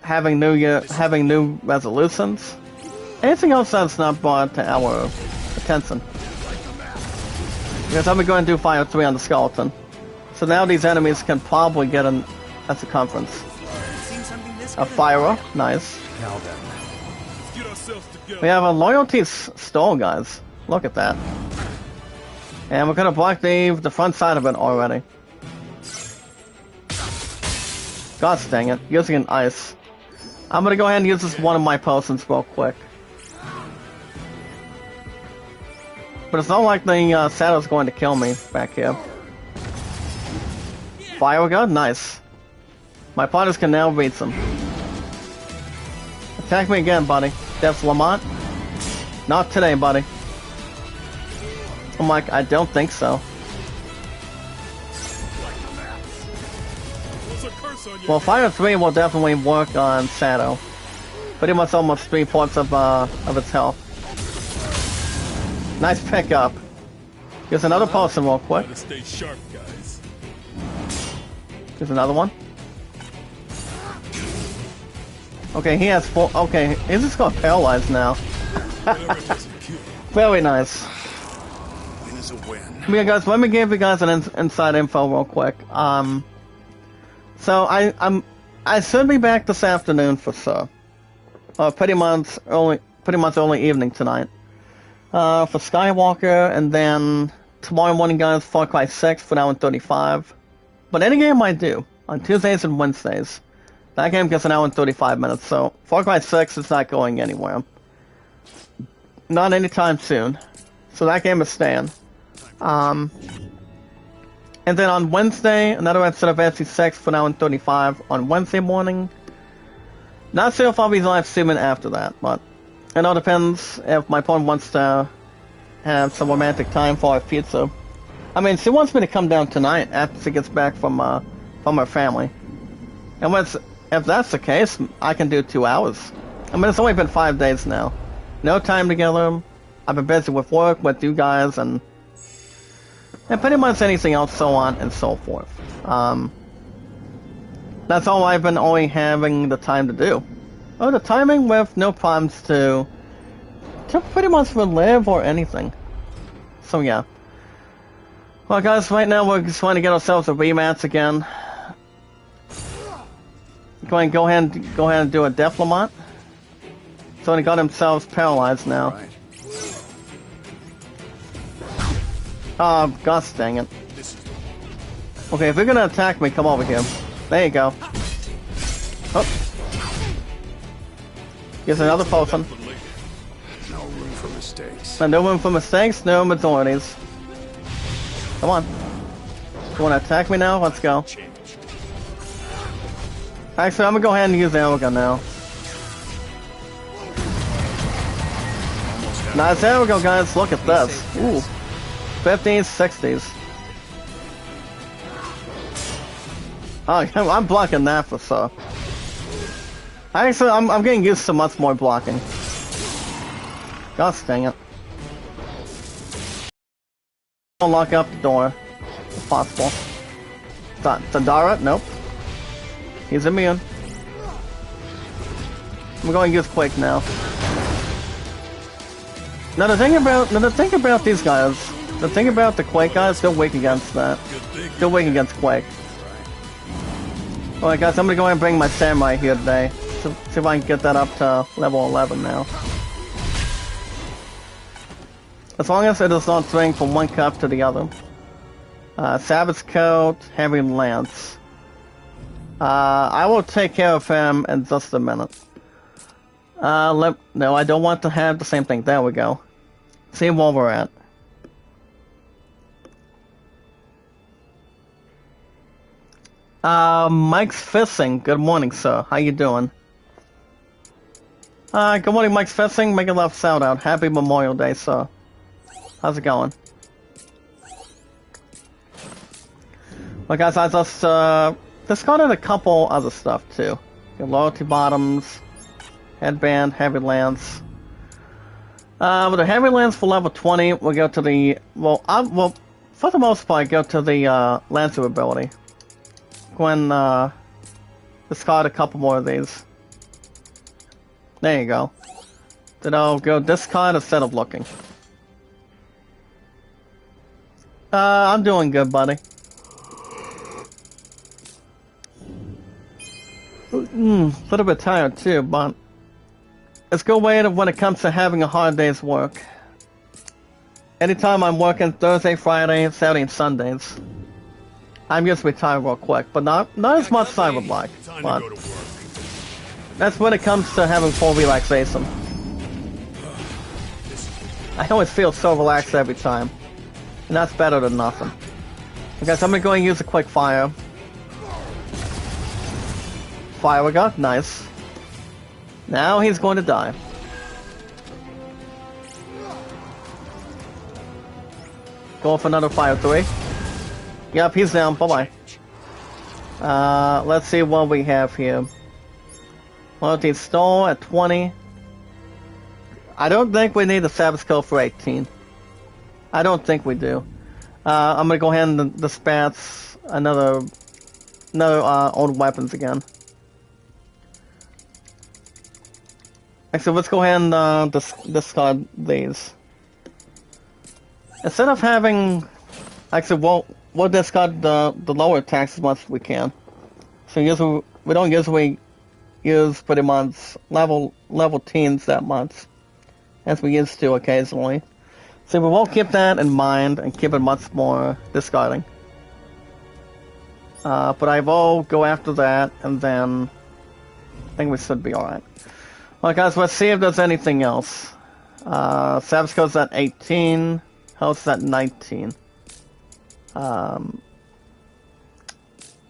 having new resolutions. Anything else that's not brought to our attention. Because I'm going to do Fire 3 on the skeleton. So now these enemies can probably get a circumference. A Fire, nice. Now then. We have a loyalty stole, guys. Look at that. And we're gonna block the front side of it already. Gosh dang it, using an ice. I'm gonna go ahead and use this one of my potions real quick. But it's not like the Shadow's going to kill me back here. Fire gun, nice. My partners can now reach them. Attack me again, buddy. That's Lamont? Not today, buddy. I'm like, I don't think so. Well, Fire 3 will definitely work on Shadow. Pretty much almost 3/4 of its health. Nice pickup. Here's another potion real quick. Stay sharp, guys. Here's another one. Okay, he has 4. Okay, he's just got paralyzed now. Very nice. Win is a win. Yeah, guys, let me give you guys an inside info real quick. So I should be back this afternoon for sure. Pretty much early evening tonight. For Skywalker, and then tomorrow morning, guys, Far Cry 6 for hour and 35. But any game I do on Tuesdays and Wednesdays, that game gets an hour and 35 minutes. So Far Cry 6 is not going anywhere. Not anytime soon. So that game is staying. And then on Wednesday, another episode of SC6 for an hour and 35 on Wednesday morning. Not sure if I'll be live streaming after that, but it all depends if my opponent wants to have some romantic time for our pizza. I mean, she wants me to come down tonight after she gets back from her family. And if that's the case, I can do 2 hours. I mean, it's only been 5 days now. No time together. I've been busy with work, with you guys, and pretty much anything else, so on and so forth. That's all I've been only having the time to do. Oh, the timing with no problems to pretty much relive or anything. So yeah. Well, guys, right now we're just trying to get ourselves a rematch again. Go ahead and do a Def Lamont. So he got himself paralyzed now. Right. Oh, gosh dang it. Okay, if you're gonna attack me, come over here. There you go. Oh. Here's another potion. No room for mistakes. No room for mistakes, no majorities. Come on. You wanna attack me now? Let's go. Actually, I'm gonna go ahead and use the arrow gun now. Nice arrow gun, guys. Look at this. Ooh. 50s, 60s. Oh, I'm blocking that for sure. Actually, I'm getting used to much more blocking. Gosh dang it. I'll lock up the door, if possible. Tadara? Nope. He's immune. I'm going to use Quake now. Now the thing about these guys, The thing about the Quake guys, they're weak against that. Good thing. They're weak against Quake. Alright guys, I'm gonna go ahead and bring my Samurai here today. See if I can get that up to level 11 now. As long as it does not swing from one cup to the other. Savage Coat, Heavy Lance. I will take care of him in just a minute. No, I don't want to have the same thing. There we go. See where we're at. Mike's Fishing. Good morning, sir. How you doing? Good morning, Mike's Fishing. Make a love shout out. Happy Memorial Day, sir. How's it going? Well, guys, I just discarded a couple other stuff too. Your loyalty bottoms, headband, heavy lance. With the heavy lance for level 20, we'll go to the well, for the most part, go to the lancer ability. Go and discard a couple more of these. There you go. Then I'll go discard instead of looking. I'm doing good, buddy. A little bit tired too, but it's a good way when it comes to having a hard day's work. Anytime I'm working Thursday, Friday, Saturday, and Sundays, I'm just retired real quick, but not as much as I would like. But that's when it comes to having full relaxation. I always feel so relaxed every time, and that's better than nothing. Okay, so I'm gonna go and use a quick fire. Fire we got, nice. Now he's going to die. Go for another fire 3. Yep, he's down. Bye bye. Let's see what we have here. Loyalty Stole at 20. I don't think we need a Savage Code for 18. I don't think we do. I'm gonna go ahead and dispatch another old weapons again. Actually, let's go ahead and discard these. Instead of having... Actually, we'll discard the lower attacks as much as we can. So usually, we don't usually use pretty much level teens that much, as we used to occasionally. So we will keep that in mind and keep it much more discarding. But I will go after that, and then I think we should be alright. Alright guys, let's see if there's anything else. Savage Code's at 18, Health's at 19. I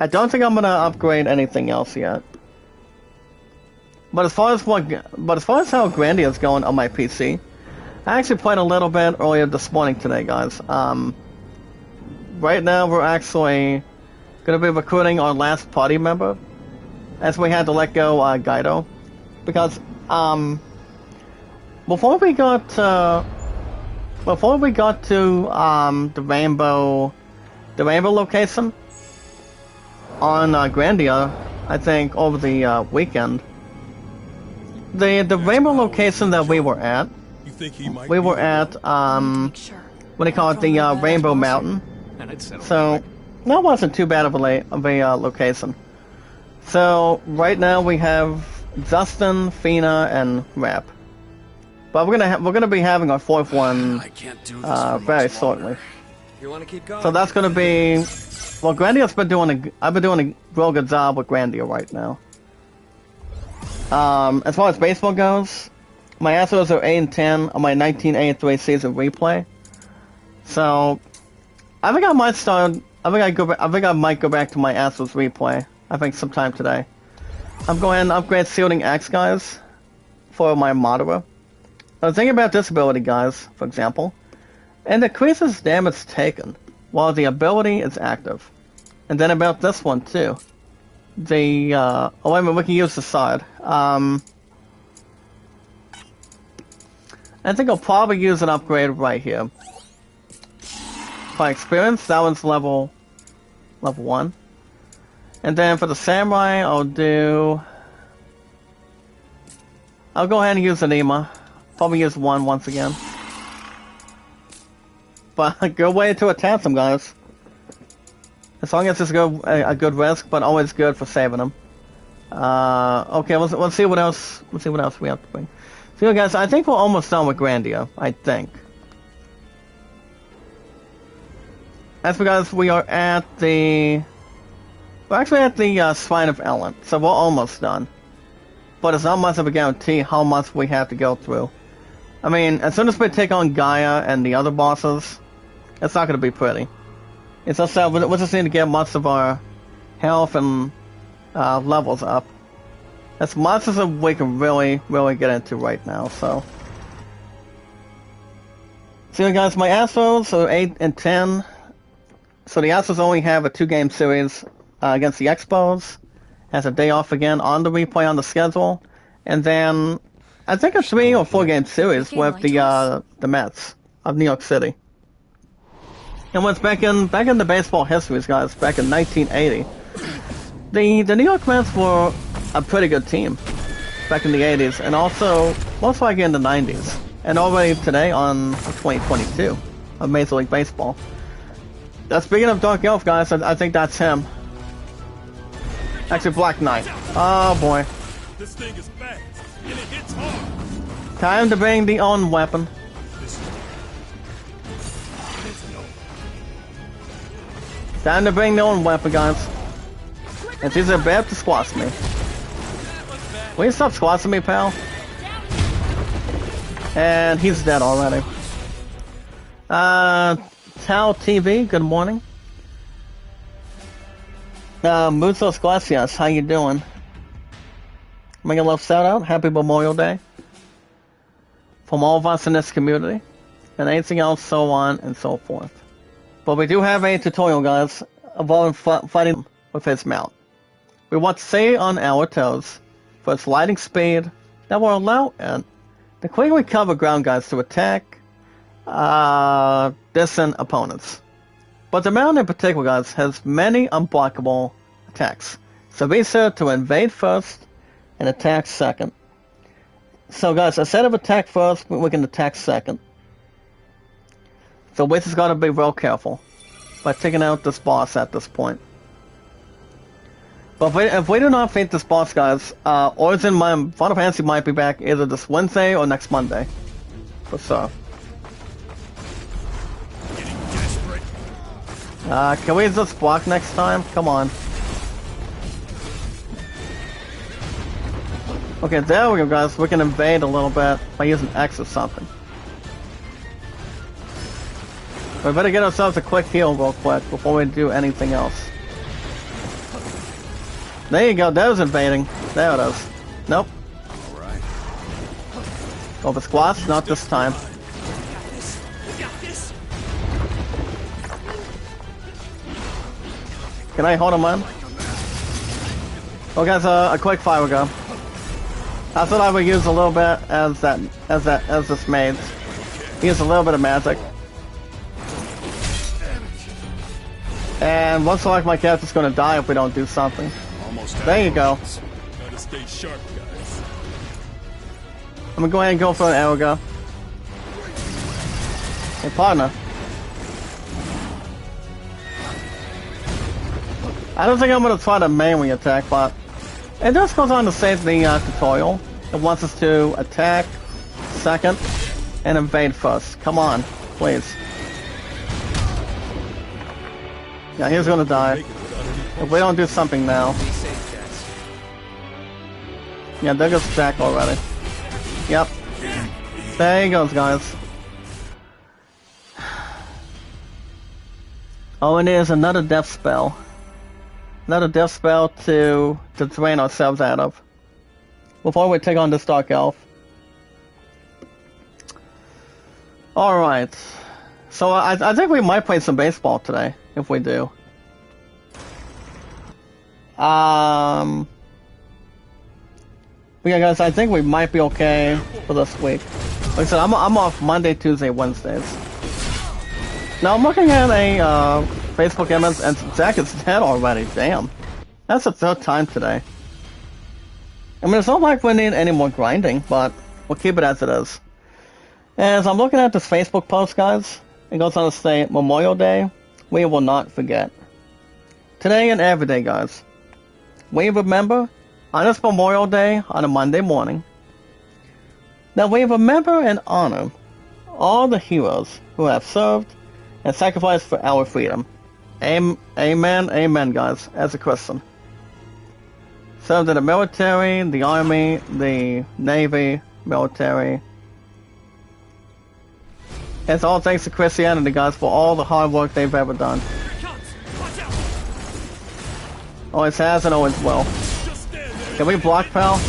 don't think I'm gonna upgrade anything else yet. But as far as how Grandia's going on my PC, I actually played a little bit earlier this morning today, guys. Right now we're actually gonna be recruiting our last party member, as we had to let go Guido, because before we got to the rainbow location on Grandia, I think over the weekend, the rainbow location that we were at, we were at what do you call it, the Rainbow Mountain. So that wasn't too bad of a location. So right now we have Justin, Fina, and Rap. But we're gonna be having our fourth one very shortly. You want to keep going? So that's gonna be, well, Grandia's been doing I've been doing a real good job with Grandia right now. As far as baseball goes, my Astros are 8-10 on my 1983 season replay. So I think I might start. I think I might go back to my Astros replay. I think sometime today. I'm going to upgrade Shielding Axe, guys, for my Madara. The thing about this ability, guys, for example, it decreases damage taken while the ability is active. And then about this one too. The oh wait a minute, we can use the side. I think I'll probably use an upgrade right here. By experience, that one's level 1. And then for the samurai, I'll go ahead and use Anima. Probably use 1 once again. but a good way to attack them, guys. As long as it's a good risk, but always good for saving them. Okay, let's see what else. Let's see what else we have to bring. So, guys, I think we're almost done with Grandia. I think. That's because we are at the. We're actually at the Shrine of Ellen, so we're almost done. But it's not much of a guarantee how much we have to go through. I mean, as soon as we take on Gaia and the other bosses, it's not going to be pretty. It's just that we just need to get much of our health and levels up. As much as we can really get into right now, so. So guys, my Astros are 8 and 10. So the Astros only have a 2-game series against the Expos. Has a day off again on the replay on the schedule. And then, I think a 3 or 4-game series with the Mets of New York City. And what's back in the baseball histories, guys, back in 1980, the New York Mets were a pretty good team back in the 80s, and also most likely in the 90s, and already today on 2022 of Major League Baseball. Speaking of Dark Elf, guys, I think that's him. Actually, Black Knight. Oh boy. This thing is fast, and it hits hard. Time to bring the own weapon. Time to bring the own weapon, guys. And she's about to squash me. Will you stop squashing me, pal? And he's dead already. Tao TV, good morning. Musos Glacias, how you doing? Make a love shout out, happy Memorial Day. From all of us in this community. And anything else, so on and so forth. But we do have a tutorial, guys, involving fighting with his mount. We want to stay on our toes for its lightning speed that will allow it to quickly cover ground, guys, to attack distant opponents. But the mount in particular, guys, has many unblockable attacks. So be sure to invade first and attack second. So, guys, instead of attack first, we can attack second. So we just gotta be real careful by taking out this boss at this point. But if we do not beat this boss, guys, Origin Final Fantasy might be back either this Wednesday or next Monday. For sure. Getting desperate. Can we just block next time? Come on. Okay, there we go, guys. We can invade a little bit by using X or something. We better get ourselves a quick heal real quick before we do anything else. There you go, that was invading. There it is. Nope. Alright. Go for squats, not this time. Can I hold him on? Oh guys, a quick fire go. That's what I would use a little bit as this mage. Use a little bit of magic. And looks like my character's gonna die if we don't do something. There you go. Gotta stay sharp, guys. I'm gonna go ahead and go for an arrow go. Hey, partner. I don't think I'm gonna try the melee attack, but it just goes on to say the tutorial. It wants us to attack second and invade first. Come on, please. Yeah, he's gonna die. If we don't do something now. Be safe, Jess. Yeah, there goes Jack already. Yep. There he goes, guys. Oh, and there's another death spell. Another death spell to drain ourselves out of. Before we take on this Dark Elf. Alright. So I think we might play some baseball today, if we do. Yeah, guys, I think we might be okay for this week. Like I said, I'm off Monday, Tuesday, Wednesdays. Now I'm looking at a Facebook image, and Jack is dead already. Damn, that's the third time today. I mean, it's not like we need any more grinding, but we'll keep it as it is. As I'm looking at this Facebook post, guys, it goes on to say, Memorial Day, we will not forget. Today and every day, guys, we remember on this Memorial Day on a Monday morning that we remember and honor all the heroes who have served and sacrificed for our freedom. Amen, amen, guys, as a Christian. Served in the military, the army, the navy, military. It's all thanks to Christianity, guys, for all the hard work they've ever done. Always has and always will. Can we block, pal?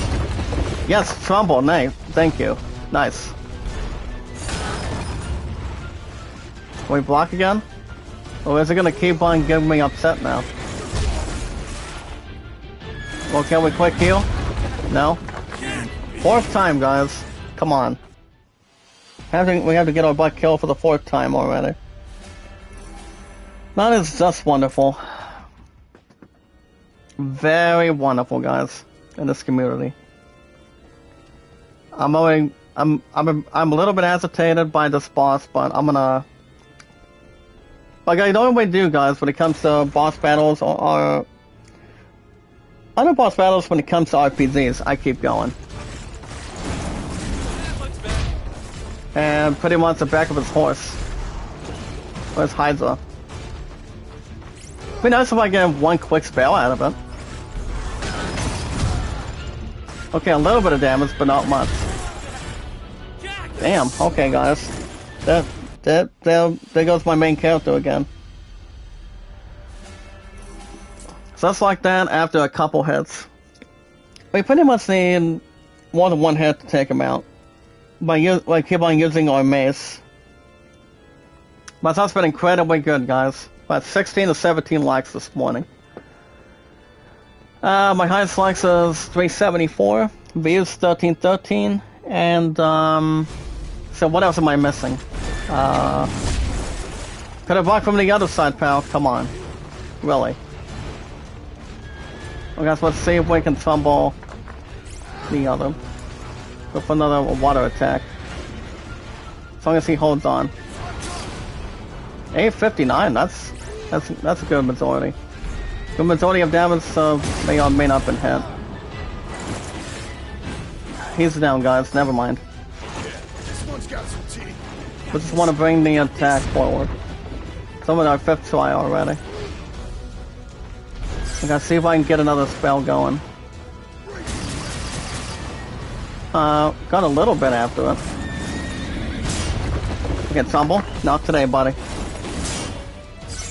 Yes, Trumbull, nay, thank you. Nice. Can we block again? Or is it gonna keep on getting me upset now? Well, can we quick heal? No? Fourth time, guys. Come on. We have to get our butt killed for the fourth time already. That is just wonderful. Very wonderful, guys, in this community. I'm a little bit hesitated by this boss, but I'm gonna. Like I normally do, guys, when it comes to boss battles or other boss battles, when it comes to RPGs, I keep going. And pretty much the back of his horse. Where's Hydra? It'd be nice if I get one quick spell out of it. Okay, a little bit of damage, but not much. Damn, okay guys. There goes my main character again. Just like that, after a couple hits. We pretty much need more than one hit to take him out. Keep on using our mace. But that's been incredibly good, guys. About 16 to 17 likes this morning. My highest likes is 374, views 1313, and so what else am I missing? Could have blocked from the other side, pal. Come on, really. Well, guys, let's see if we can tumble the other. Go for another water attack. As long as he holds on. 859. That's a good majority. Good majority of damage, so may or may not have been hit. He's down, guys. Never mind. We just want to bring the attack forward. Some of our fifth try already. I gotta see if I can get another spell going. Got a little bit after it. Okay, tumble. Not today, buddy.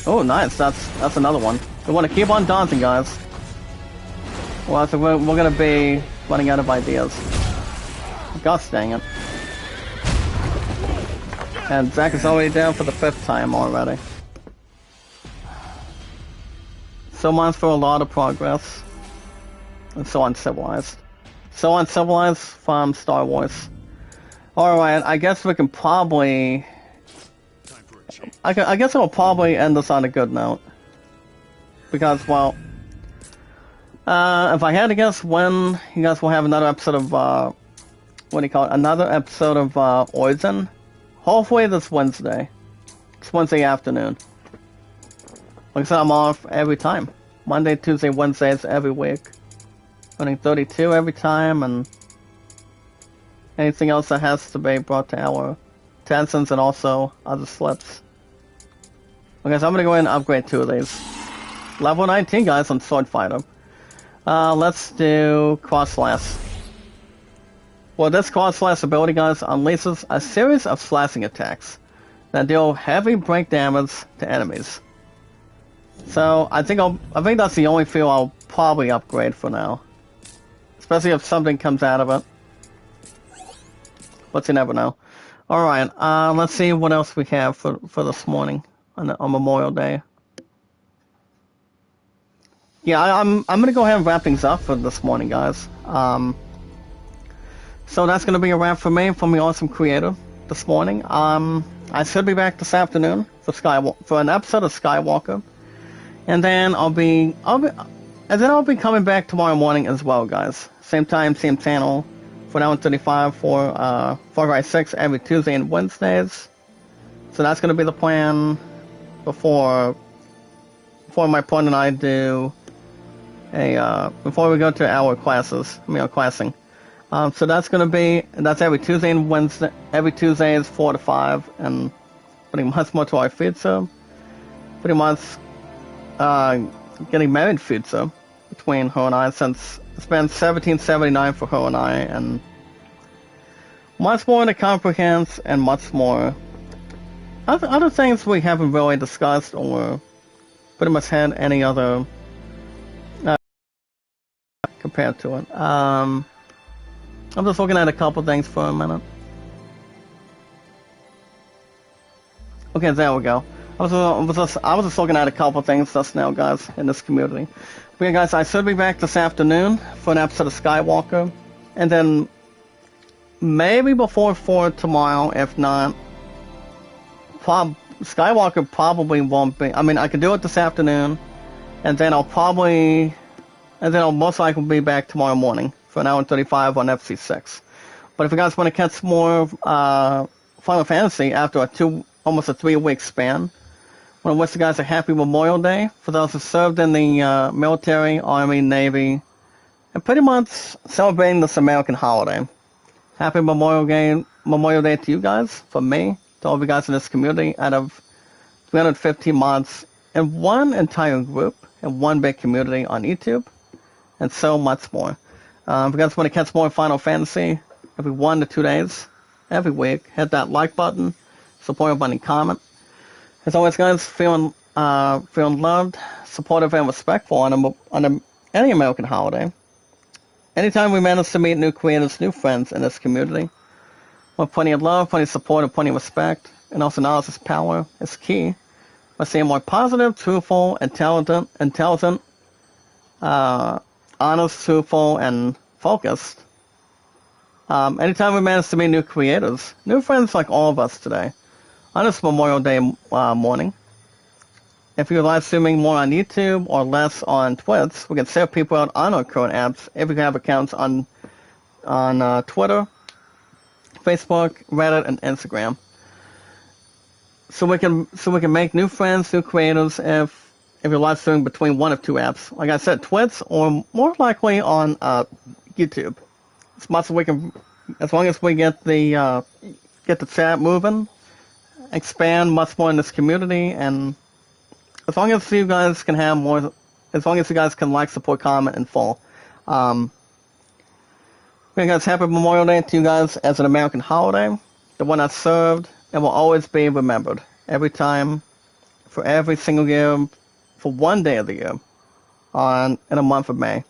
Oh, nice. That's another one. We want to keep on dancing, guys. Well, so we're gonna be running out of ideas. Gosh dang it. And Zach is already down for the fifth time already. So much for a lot of progress. And so uncivilized. So uncivilized from Star Wars. Alright, I guess we can probably... I guess I'll probably end this on a good note. Because, well... if I had to guess when you guys will have another episode of, what do you call it? Another episode of, Origin. Hopefully this Wednesday. It's Wednesday afternoon. Like I said, I'm off every time. Monday, Tuesday, Wednesdays every week. Running 32 every time, and anything else that has to be brought to our attention, and also other slips. Okay, so I'm gonna go ahead and upgrade 2 of these. Level 19, guys, on Sword Fighter. Let's do Cross Slash. Well, this Cross Slash ability, guys, unleashes a series of slashing attacks that deal heavy break damage to enemies. So I think that's the only field I'll probably upgrade for now, especially if something comes out of it. But you never know. All right, let's see what else we have for this morning on Memorial Day. Yeah, I'm gonna go ahead and wrap things up for this morning, guys. So that's gonna be a wrap for me, from the Awesome Creator this morning. I should be back this afternoon for an episode of Skywalker. And then I'll be coming back tomorrow morning as well, guys. Same time, same channel, for 1:35 for Far Cry 6 every Tuesday and Wednesdays. So that's going to be the plan before my opponent and I do before we go to our classes, classing. So that's every Tuesday and Wednesday. Every Tuesday is 4 to 5, and pretty much more to our future. Pretty much getting married future between her and I, since it's been 1779 for her and I, and much more to comprehend, and much more other things we haven't really discussed or pretty much had any other compared to it. I'm just looking at a couple things for a minute. Okay, there we go. I was just looking at a couple things just now, guys, in this community. Okay, guys, I should be back this afternoon for an episode of Skywalker, and then maybe before 4 tomorrow. If not, Skywalker probably won't be. I mean, I could do it this afternoon, and then I'll most likely be back tomorrow morning for an hour and 35 on FC6. But if you guys want to catch more Final Fantasy after almost a 3-week span, I want to wish you guys a happy Memorial Day for those who served in the military, Army, Navy, and pretty much celebrating this American holiday. Happy Memorial Day to you guys, from me, to all of you guys in this community, out of 350 mods in one entire group, in one big community on YouTube, and so much more. If you guys want to catch more Final Fantasy every 1 to 2 days, every week, hit that like button, support button, comment. As always, guys, feeling loved, supportive, and respectful on any American holiday. Anytime we manage to meet new creators, new friends in this community, with plenty of love, plenty of support, and plenty of respect, and also knowledge is power, is key. By staying more positive, truthful, intelligent, honest, truthful, and focused. Anytime we manage to meet new creators, new friends like all of us today, on this Memorial Day morning. If you're live streaming more on YouTube or less on Twitch, we can share people out on our current apps if you have accounts on Twitter, Facebook, Reddit, and Instagram. So we can make new friends, new creators if you're live streaming between one of 2 apps. Like I said, Twitch, or more likely on YouTube. As long as we get the chat moving, expand much more in this community, and as long as you guys can like, support, comment, and follow. Guys, happy Memorial Day to you guys as an American holiday, the one that's served and will always be remembered every time, for every single year, for one day of the year, in a month of May.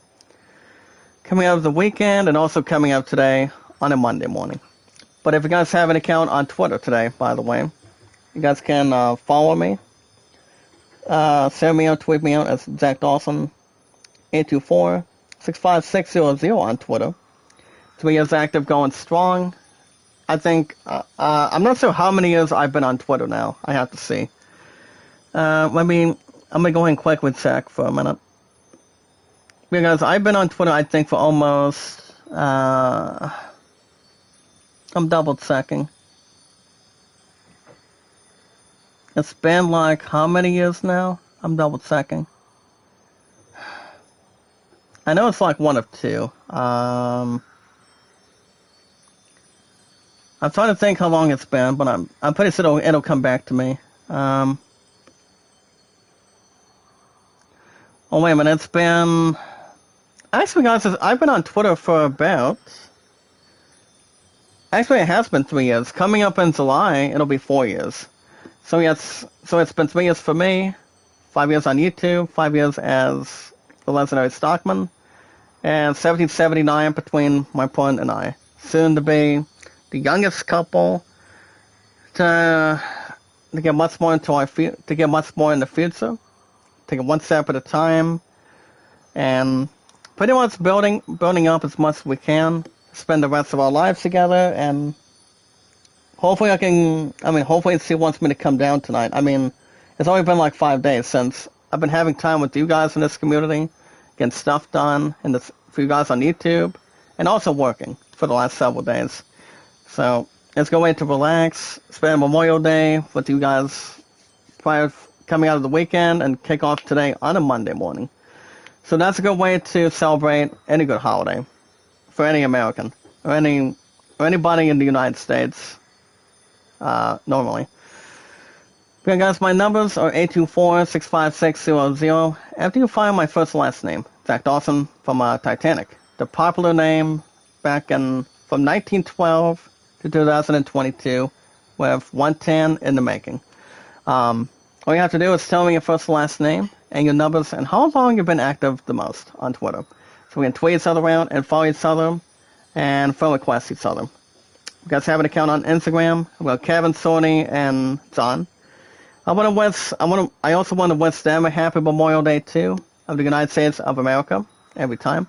Coming out of the weekend, and also coming out today on a Monday morning. But if you guys have an account on Twitter today, by the way, you guys can follow me. Send me out, tweet me out as Zach Dawson 824-65600 on Twitter. 3 years active, going strong. I think I'm not sure how many years I've been on Twitter now. I have to see. I'm gonna go ahead and quickly check for a minute. Because I've been on Twitter, I think, for almost. I'm double checking. It's been like how many years now? I'm double checking. I know it's like 1 of 2. I'm trying to think how long it's been, but I'm pretty sure it'll come back to me. Oh wait a minute, it's been. Actually, guys, I've been on Twitter for about. Actually, it has been 3 years. Coming up in July, it'll be 4 years. So it's been 3 years for me, 5 years on YouTube, 5 years as the legendary Stockman, and 1779 between my opponent and I. Soon to be the youngest couple to get much more in the future, take it one step at a time, and pretty much building up as much as we can, spend the rest of our lives together, and hopefully hopefully she wants me to come down tonight. I mean, it's only been like 5 days since I've been having time with you guys in this community, getting stuff done, for you guys on YouTube, and also working for the last several days. So, Let's go away to relax, spend Memorial Day with you guys prior coming out of the weekend, and kick off today on a Monday morning. So that's a good way to celebrate any good holiday for any American or anybody in the United States. Normally. Okay, guys, my numbers are 824-656-00. After you find my first and last name, Zach Dawson from Titanic, the popular name back from 1912 to 2022, with 110 in the making. All you have to do is tell me your first and last name and your numbers and how long you've been active the most on Twitter. So we can tweet each other around and follow each other and friend request each other. You guys have an account on Instagram. We've got Kevin, Sony, and John. I also want to wish them a happy Memorial Day too of the United States of America every time.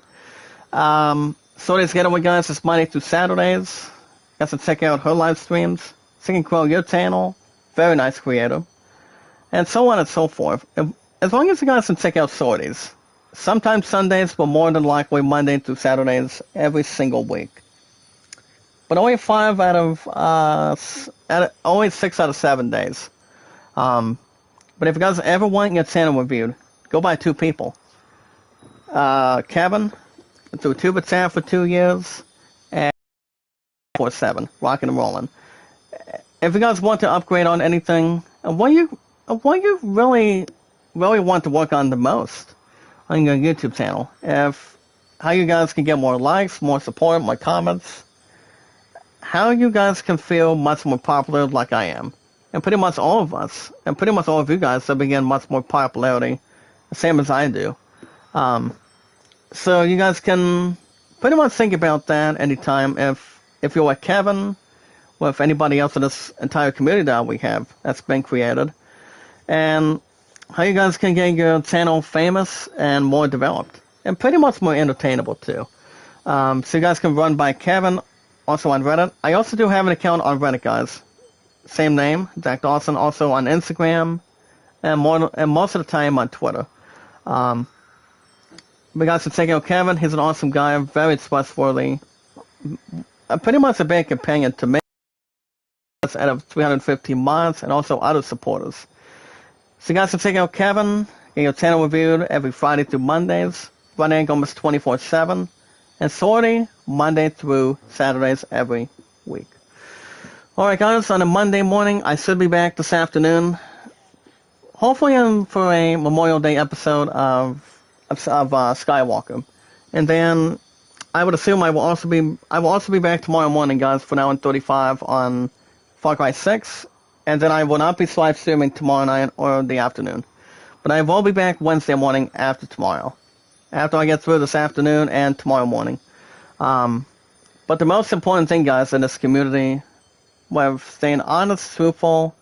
Sony's Getaway Guys is Monday through Saturdays. You guys can check out her live streams. Singing Crow, your channel. Very nice creator. And so on and so forth. As long as you guys can check out Sorties. Sometimes Sundays, but more than likely Monday through Saturdays every single week. But only 6 out of 7 days. But if you guys ever want your channel reviewed, go by 2 people. Kevin, through Tuba Chat for 2 years, and 4/7, rocking and rolling. If you guys want to upgrade on anything, what you really want to work on the most on your YouTube channel, how you guys can get more likes, more support, more comments, how you guys can feel much more popular like I am. And pretty much all of us, and pretty much all of you guys have begun much more popularity, the same as I do. So you guys can pretty much think about that anytime if you're like Kevin, or if anybody else in this entire community that we have that's been created. And how you guys can get your channel famous and more developed. And pretty much more entertainable too. So you guys can run by Kevin, also on Reddit. I also do have an account on Reddit, guys. Same name, Zach Dawson, also on Instagram, and most of the time on Twitter. But guys can check out Kevin. He's an awesome guy, very trustworthy. Pretty much a big companion to me out of 350 mods and also other supporters. So you guys can check out Kevin, get your channel reviewed every Friday through Mondays, running almost 24/7, and Sorty Monday through Saturdays every week. Alright guys, on a Monday morning, I should be back this afternoon, hopefully for a Memorial Day episode of Skywalker. And then I would assume I will also be back tomorrow morning, guys, for now 35 on Far Cry 6. And then I will not be live streaming tomorrow night or the afternoon. But I will be back Wednesday morning after tomorrow. After I get through this afternoon and tomorrow morning. But the most important thing, guys, in this community, with staying honest, truthful,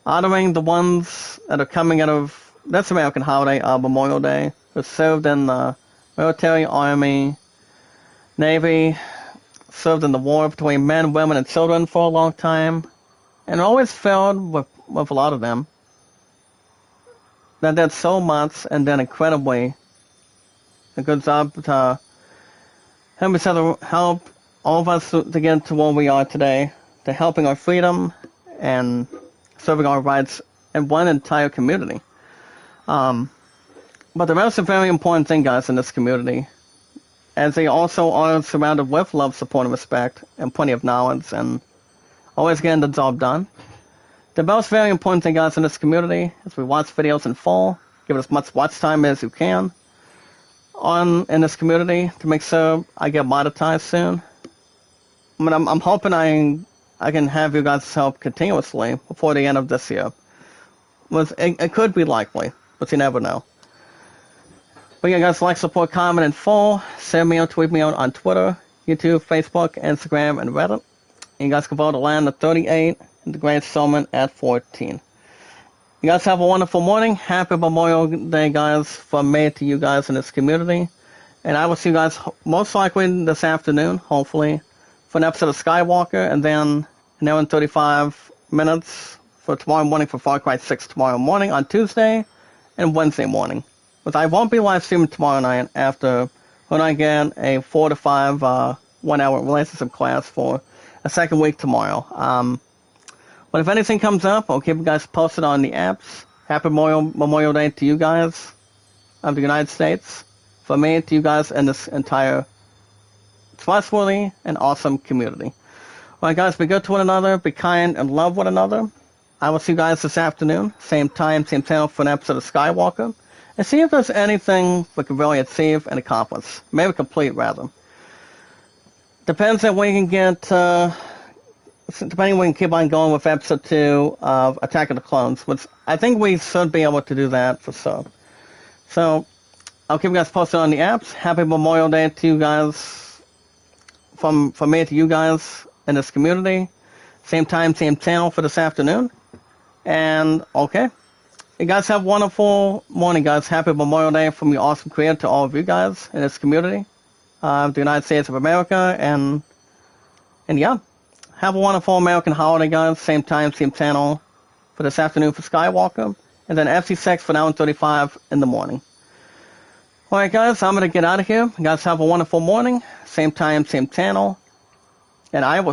honoring the ones that are coming out of this American holiday, Memorial Day, who served in the military, army, navy, served in the war between men, women, and children for a long time, and always filled with a lot of them that did so much and did incredibly a good job to help each other, help all of us to get to where we are today, to helping our freedom and serving our rights in one entire community. But the most very important thing, guys, in this community, as they also are surrounded with love, support, and respect, and plenty of knowledge, and always getting the job done. The most very important thing, guys, in this community is we watch videos in full, give it as much watch time as you can in this community to make sure I get monetized soon. I mean, I'm hoping I can have you guys help continuously before the end of this year. It could be likely, but you never know. But yeah, guys, like, support, comment in full. Send me out, tweet me out on Twitter, YouTube, Facebook, Instagram, and Reddit. And you guys can vote to land at 38 and the Great Summon at 14. You guys have a wonderful morning. Happy Memorial Day, guys, from me to you guys in this community. And I will see you guys most likely this afternoon, hopefully, for an episode of Skywalker, and then an hour and 35 minutes for tomorrow morning for Far Cry 6 tomorrow morning on Tuesday and Wednesday morning. But I won't be live streaming tomorrow night after when I get a 4 to 5 1-hour relationship class for a second week tomorrow. But if anything comes up, I'll keep you guys posted on the apps. Happy Memorial Day to you guys of the United States. For me, to you guys, and this entire trustworthy and awesome community. Alright guys, be good to one another, be kind, and love one another. I will see you guys this afternoon, same time, same channel, for an episode of Skywalker, and see if there's anything we can really achieve and accomplish. Maybe complete, rather. Depends if we can get, depending we can keep on going with episode 2 of Attack of the Clones, which I think we should be able to do that for sure. So, I'll keep you guys posted on the apps. Happy Memorial Day to you guys, from me to you guys in this community. Same time, same channel for this afternoon. And, okay. You guys have a wonderful morning, guys. Happy Memorial Day from your awesome creator to all of you guys in this community. The United States of America. And yeah. Have a wonderful American holiday, guys. Same time, same channel for this afternoon for Skywalker. And then FC6 for 9:35 in the morning. Alright, guys. I'm going to get out of here. You guys have a wonderful morning. Same time, same channel. And I will